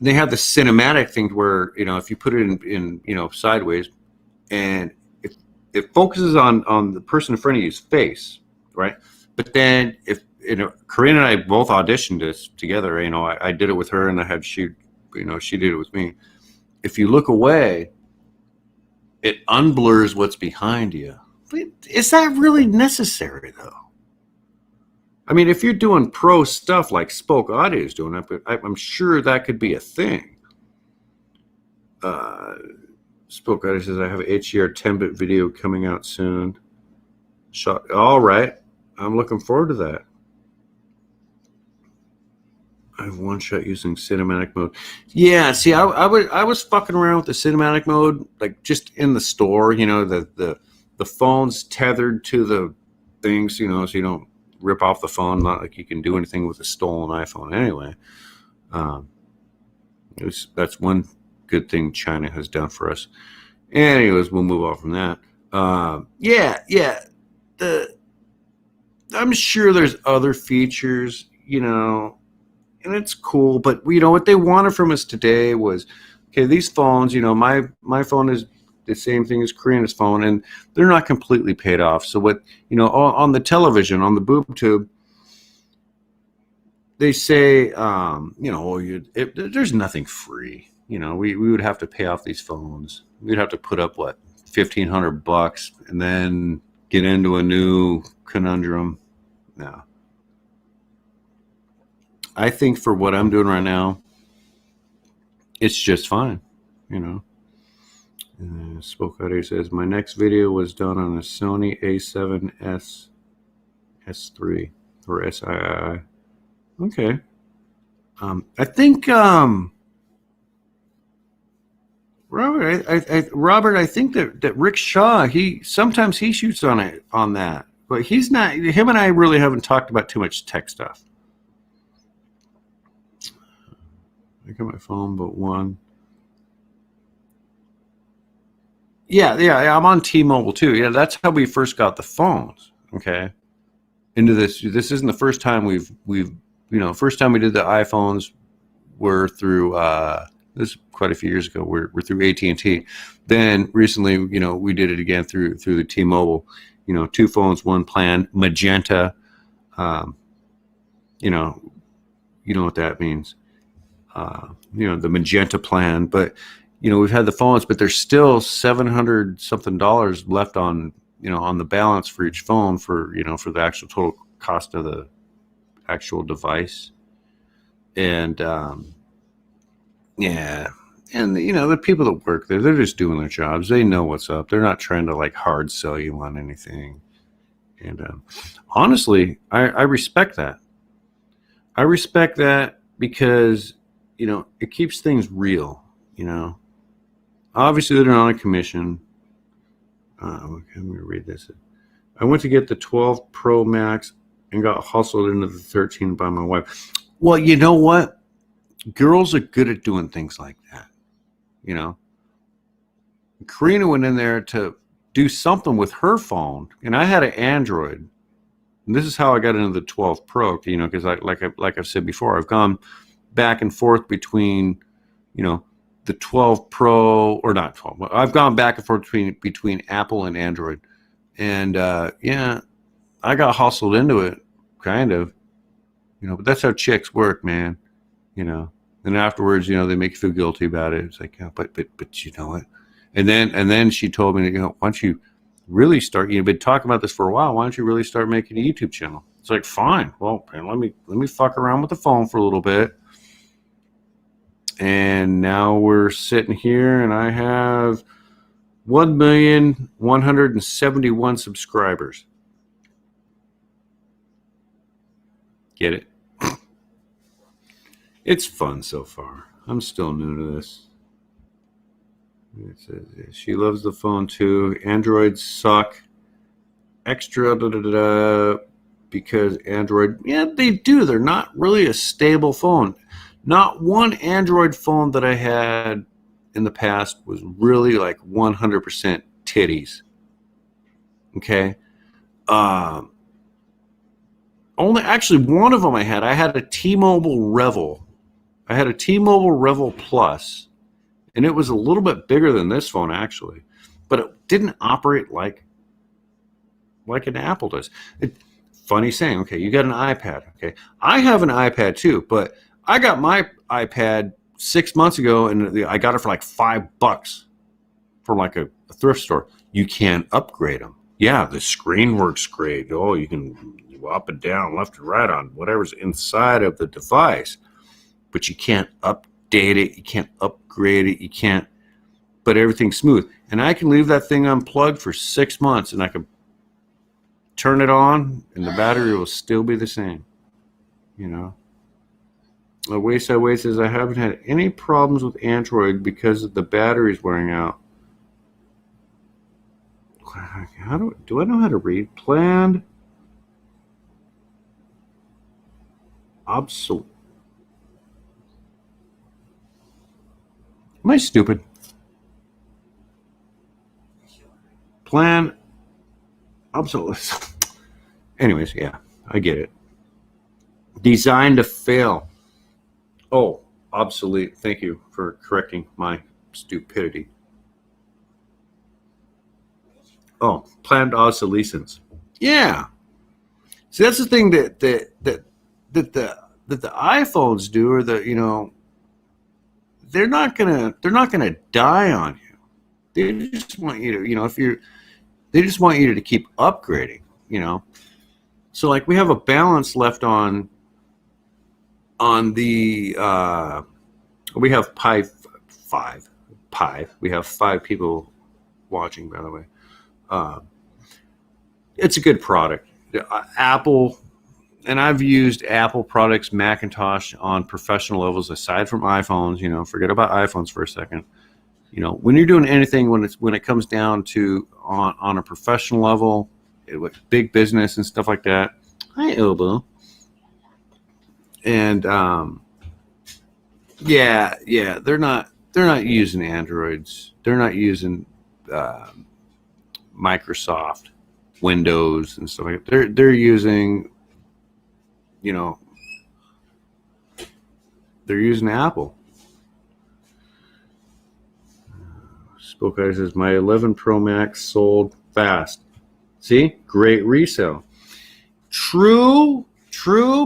They have the cinematic thing where if you put it in sideways, and it focuses on the person in front of you's face, right? But then if Corinne and I both auditioned this together. I did it with her, and she did it with me. If you look away, it unblurs what's behind you. But is that really necessary, though? I mean, if you're doing pro stuff like Spoke Audio is doing, I'm sure that could be a thing. Spoke Audio says, I have an HDR 10-bit video coming out soon. All right. I'm looking forward to that. I have one shot using cinematic mode. Yeah, see, I was fucking around with the cinematic mode, just in the store. The phone's tethered to the things, so you don't rip off the phone. Not like you can do anything with a stolen iPhone anyway. That's one good thing China has done for us. Anyways, we'll move on from that. Yeah. I'm sure there's other features, and it's cool. But what they wanted from us today was, okay, these phones. My phone is the same thing as Karina's phone, and they're not completely paid off. So what on the television, on the boob tube, they say, there's nothing free. We would have to pay off these phones. We'd have to put up what, $1,500, and then get into a new conundrum. No. I think for what I'm doing right now, it's just fine. Spoke out here says, my next video was done on a Sony A7S S3 or SII. Okay. I think Robert, I think that Rick Shaw, sometimes he shoots on that, but he's not. Him and I really haven't talked about too much tech stuff. I got my phone, but one. Yeah, I'm on T-Mobile too. Yeah, that's how we first got the phones. Okay, into this. This isn't the first time we've first time we did the iPhones were through. This is quite a few years ago. We're through AT&T. Then recently, we did it again through the T-Mobile. 2 phones, 1 plan, magenta. You know what that means. The magenta plan. But we've had the phones, but there's still $700 something left on on the balance for each phone for for the actual total cost of the actual device. And yeah, and the people that work there, they're just doing their jobs. They know what's up. They're not trying to like hard sell you on anything. And honestly, I respect that. I respect that because it keeps things real. Obviously they're not on a commission. Okay, let me read this. I went to get the 12 Pro Max and got hustled into the 13 by my wife. Well, you know what? Girls are good at doing things like that. Karina went in there to do something with her phone, and I had an Android. And this is how I got into the 12 Pro, because like I've said before, I've gone back and forth between, the 12 Pro or not 12. I've gone back and forth between Apple and Android, and I got hustled into it, kind of, But that's how chicks work, man. And afterwards, they make you feel guilty about it. It's like, but you know what? And then she told me, why don't you really start? You've been talking about this for a while. Why don't you really start making a YouTube channel? It's like, fine. Well, let me fuck around with the phone for a little bit. And now we're sitting here, and I have 1,171 subscribers. Get it? It's fun so far. I'm still new to this. It says, she loves the phone too. Androids suck. Extra because Android, they do. They're not really a stable phone. Not one Android phone that I had in the past was really like 100% titties. Okay. Only actually one of them I had a T-Mobile Revel. I had a T-Mobile Revel Plus, and it was a little bit bigger than this phone actually, but it didn't operate like an Apple does. Funny saying. Okay, you got an iPad. Okay, I have an iPad too, but I got my iPad 6 months ago, and I got it for like $5 from like a thrift store. You can't upgrade them. Yeah, the screen works great. Oh, you can go up and down, left and right on whatever's inside of the device, but you can't update it. You can't upgrade it. You can't. But everything's smooth, and I can leave that thing unplugged for 6 months, and I can turn it on, and the battery will still be the same. Wayside Way says, I haven't had any problems with Android because the battery's wearing out. Do I know how to read? Planned obsolete. Am I stupid? Plan obsolete. Anyways, yeah, I get it. Designed to fail. Oh, obsolete. Thank you for correcting my stupidity. Oh, planned obsolescence. Yeah. See, that's the thing that the iPhones do, or they're not gonna die on you. They just want you to, if you're, they just want you to keep upgrading. You know, so like we have a balance left on the we have five. We have 5 people watching, by the way. Uh, it's a good product. Apple, and I've used Apple products, Macintosh on professional levels aside from iPhones. Forget about iPhones for a second. When you're doing anything, when it comes down to on a professional level, with big business and stuff like that. Hi, Elbow. And yeah, they're not using Androids. They're not using uh, Microsoft Windows and stuff like that. They're using, you know, they're using Apple. Spoke Guy says my 11 Pro Max sold fast. See, great resale. True,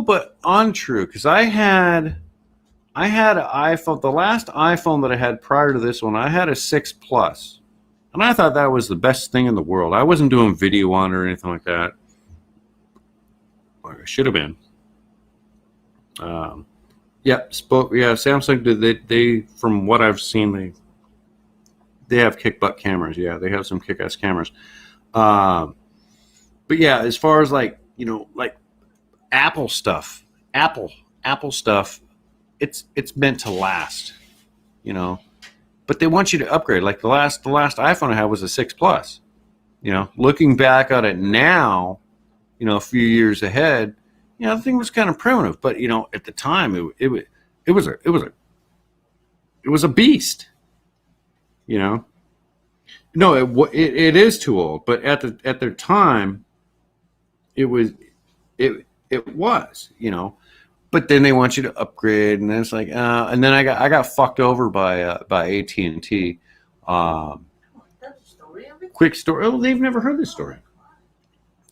but untrue. Because I had an iPhone. The last iPhone that I had prior to this one, I had a 6 Plus, and I thought that was the best thing in the world. I wasn't doing video on it or anything like that. Or I should have been. Yeah, Samsung did. They from what I've seen, they have kick butt cameras. Yeah, they have some kick ass cameras. But yeah, as far as like Apple stuff, Apple stuff, it's meant to last, But they want you to upgrade. Like the last iPhone I had was a 6 Plus. Looking back at it now, a few years ahead, the thing was kind of primitive. But at the time, it was a beast. No, it is too old. But at their time, it was it was. But then they want you to upgrade, and then it's like, and then I got fucked over by AT&T. Quick story. Oh, they've never heard this story.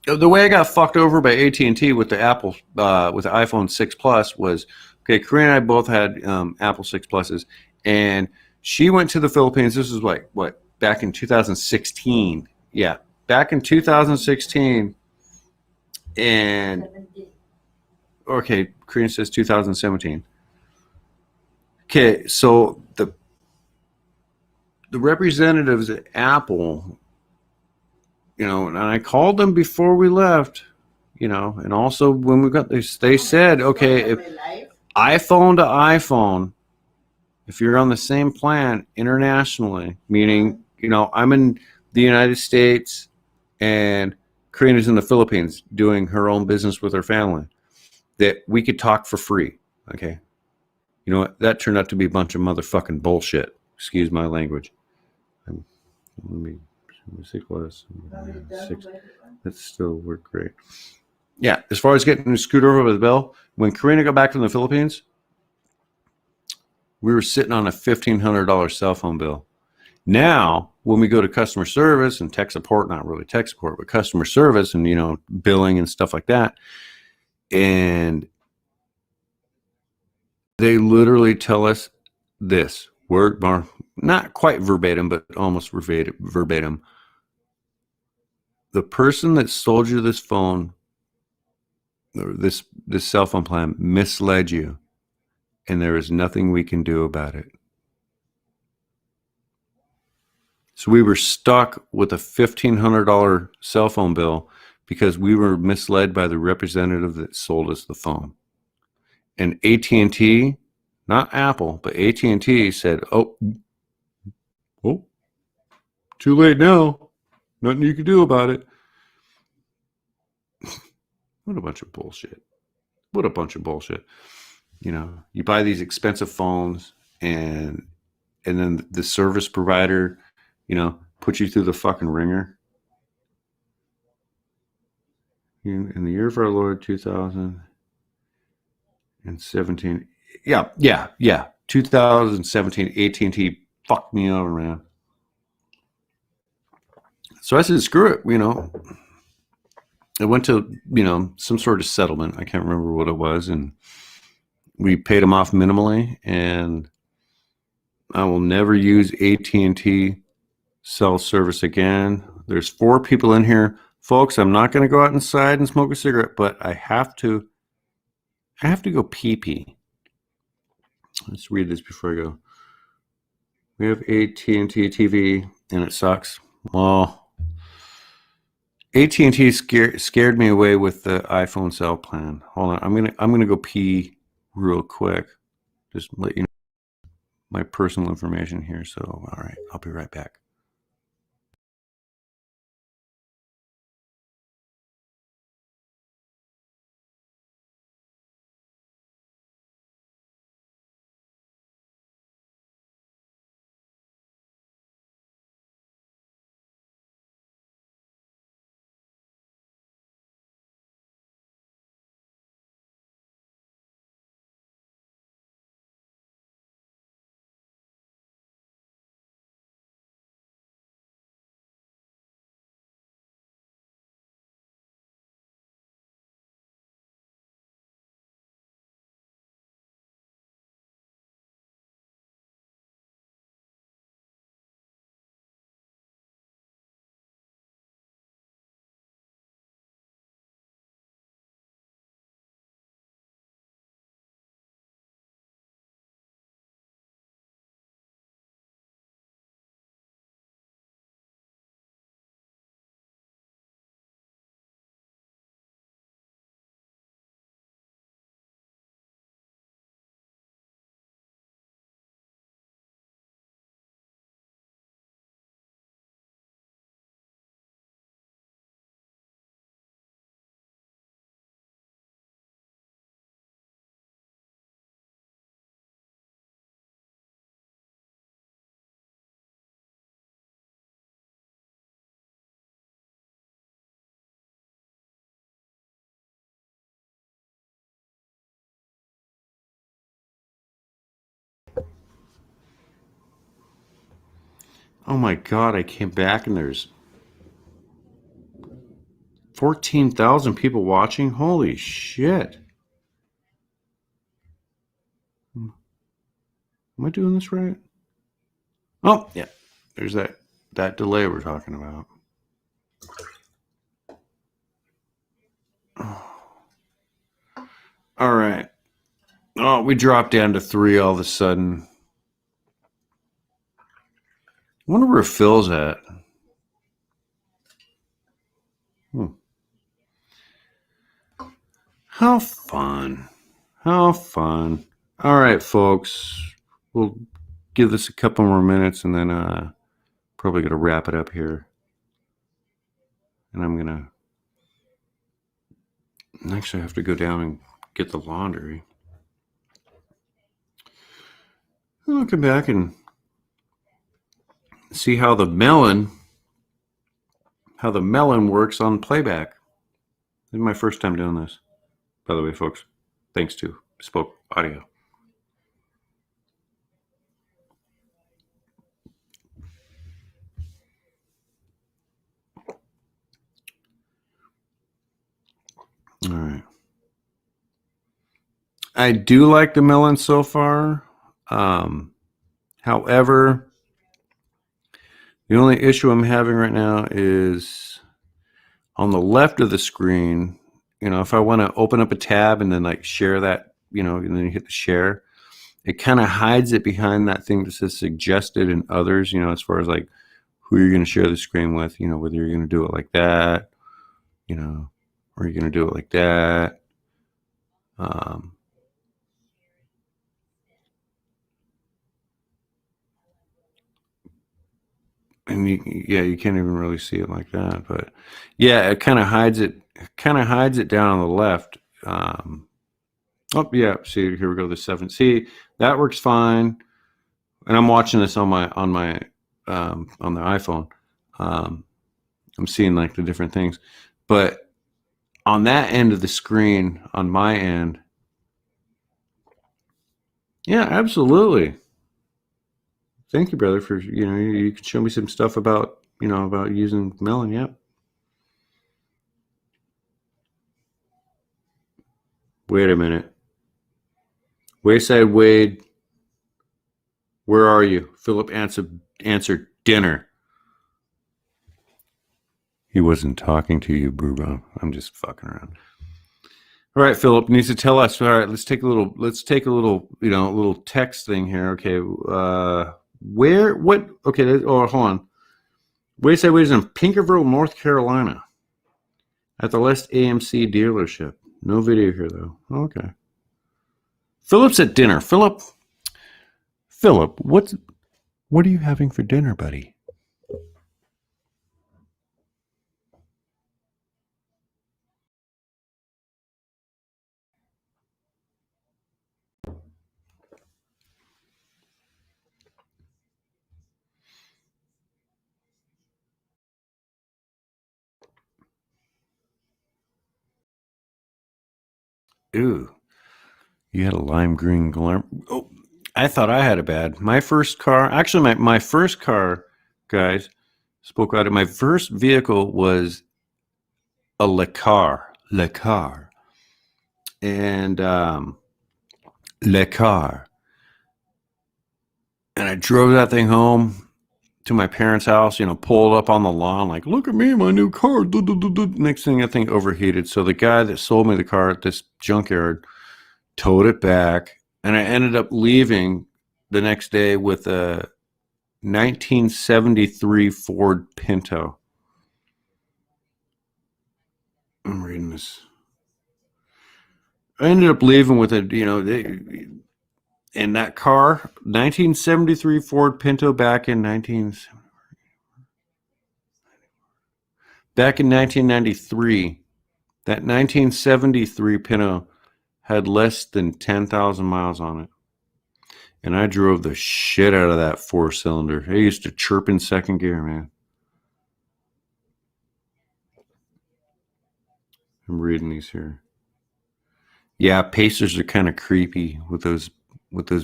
The way I got fucked over by AT&T with the Apple with the iPhone 6 Plus was, okay, Korea and I both had Apple 6 Pluses, and she went to the Philippines. This was what back in 2016. Yeah, back in 2016, and okay, Korean says 2017. Okay, so the representatives at Apple, and I called them before we left, and also when we got this, they said, okay, if iPhone to iPhone, if you're on the same plan internationally, meaning, I'm in the United States and Karina's in the Philippines doing her own business with her family, that we could talk for free. Okay. You know what? That turned out to be a bunch of motherfucking bullshit. Excuse my language. Let me see less. Six. That still worked great. Yeah. As far as getting screwed over with the bill, when Karina got back from the Philippines, we were sitting on a $1,500 cell phone bill. Now, when we go to customer service and tech support, not really tech support, but customer service and, billing and stuff like that, and they literally tell us this word, not quite verbatim, but almost verbatim. The person that sold you this phone, or this cell phone plan, misled you, and there is nothing we can do about it. So we were stuck with a $1,500 cell phone bill because we were misled by the representative that sold us the phone. And AT&T, not Apple, but AT&T said, oh, too late now. Nothing you can do about it. What a bunch of bullshit. What a bunch of bullshit. You buy these expensive phones and then the service provider, put you through the fucking ringer. In the year of our Lord 2017, Yeah. 2017 AT&T fucked me over, man. So I said, screw it. I went to some sort of settlement. I can't remember what it was, and we paid them off minimally. And I will never use AT&T cell service again. There's 4 people in here, folks. I'm not going to go out inside and smoke a cigarette, but I have to. I have to go pee pee. Let's read this before I go. We have AT&T TV, and it sucks. Well, AT&T scared me away with the iPhone cell plan. Hold on, I'm gonna go pee real quick. Just let you know my personal information here. So, all right, I'll be right back. Oh my God, I came back and there's 14,000 people watching. Holy shit! Am I doing this right? Oh yeah, there's that delay we're talking about. All right. Oh, we dropped down to 3 all of a sudden. I wonder where Phil's at. How fun. How fun. All right, folks. We'll give this a couple more minutes and then probably going to wrap it up here. And I'm going to actually have to go down and get the laundry. I'll come back and see how the melon works on playback. This is my first time doing this, by the way, folks. Thanks to Spoke Audio. All right. I do like the melon so far. However, the only issue I'm having right now is on the left of the screen. If I want to open up a tab and then like share that, and then you hit the share, it kind of hides it behind that thing that says suggested and others, as far as like who you're going to share the screen with, whether you're going to do it like that, or you're going to do it like that. And you can't even really see it like that, but yeah, it kind of hides it. Kind of hides it down on the left. Oh yeah, see here we go. The 7. See, that works fine. And I'm watching this on my on the iPhone. I'm seeing like the different things, but on that end of the screen, on my end, Yeah, absolutely. Thank you, brother, for you can show me some stuff about about using Melon. Yep. Wait a minute. Wayside Wade, where are you? Philip answered dinner. He wasn't talking to you, Brubo. I'm just fucking around. All right, Philip needs to tell us. All right, let's take a little little text thing here. Okay. Where what okay, hold on. Wayside Wade is in Pinkerville, North Carolina. At the West AMC dealership. No video here though. Okay. Philip's at dinner. Philip, what are you having for dinner, buddy? Ooh, you had a lime green glam. Oh, I thought I had a bad. My first car, actually, my first car, guys, spoke out. My first vehicle was a Le Car, and Le Car, and I drove that thing home to my parents' house. Pulled up on the lawn, like, look at me, my new car. Next thing, that thing overheated. So the guy that sold me the car at this junkyard towed it back, and I ended up leaving the next day with a 1973 Ford Pinto. I'm reading this. I ended up leaving with in that car, 1973 Ford Pinto back in 1993. That 1973 Pinto had less than 10,000 miles on it. And I drove the shit out of that four-cylinder. I used to chirp in second gear, man. I'm reading these here. Yeah, Pacers are kind of creepy with those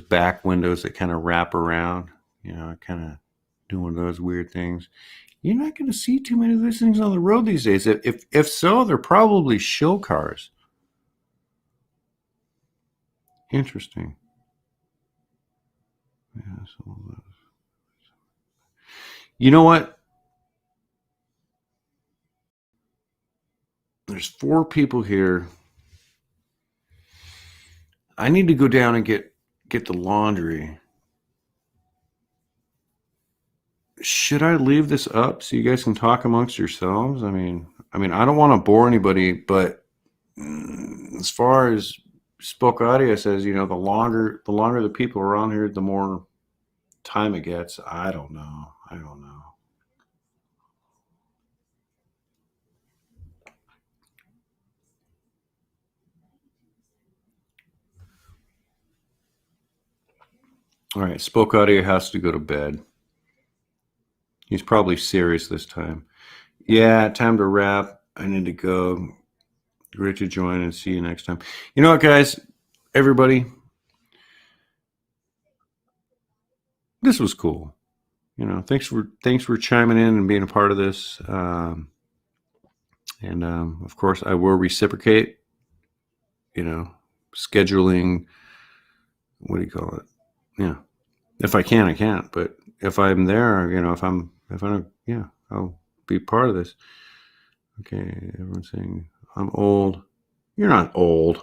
back windows that kind of wrap around. Kind of doing those weird things. You're not going to see too many of those things on the road these days. If so, they're probably show cars. Interesting. Yeah, you know what? There's 4 people here. I need to go down and get the laundry. Should I leave this up so you guys can talk amongst yourselves? I don't want to bore anybody, but as far as Spoke Audio says, the longer the people around here, the more time it gets. I don't know. All right, Spoke Audio has to go to bed. He's probably serious this time. Yeah, time to wrap. I need to go. Great to join and see you next time. You know what, guys? Everybody, this was cool. Thanks for chiming in and being a part of this. And of course, I will reciprocate. Scheduling. What do you call it? Yeah. If I can, I can't. But if I'm there, if I don't, yeah, I'll be part of this. Okay, everyone's saying I'm old. You're not old.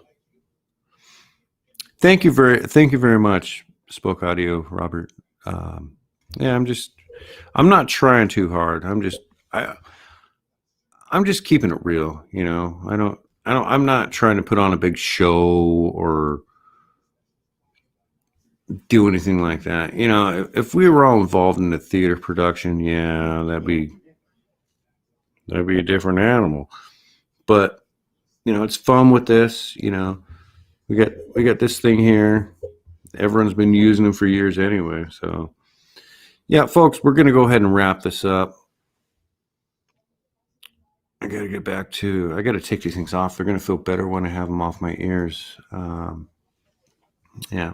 Thank you very much, Spoke Audio, Robert. Yeah, I'm not trying too hard. I'm just keeping it real. I'm not trying to put on a big show or do anything like that. If we were all involved in the theater production, yeah, that'd be a different animal. But it's fun with this. We got this thing here. Everyone's been using them for years anyway. So yeah, folks, we're gonna go ahead and wrap this up. I gotta get back to. I gotta take these things off. They're gonna feel better when I have them off my ears. Yeah.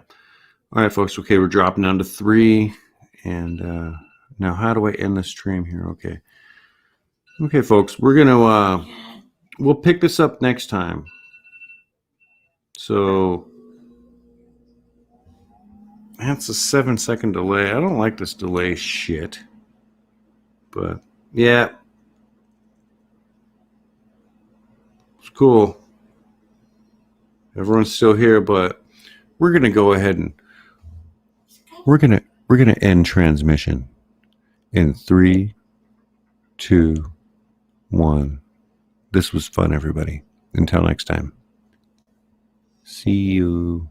All right, folks. Okay, we're dropping down to 3. And now how do I end the stream here? Okay. Okay, folks. We're going to, we'll pick this up next time. So that's a 7-second delay. I don't like this delay shit. But yeah. It's cool. Everyone's still here, but we're going to go ahead and we're going to end transmission in 3, 2, 1. This was fun, everybody. Until next time. See you.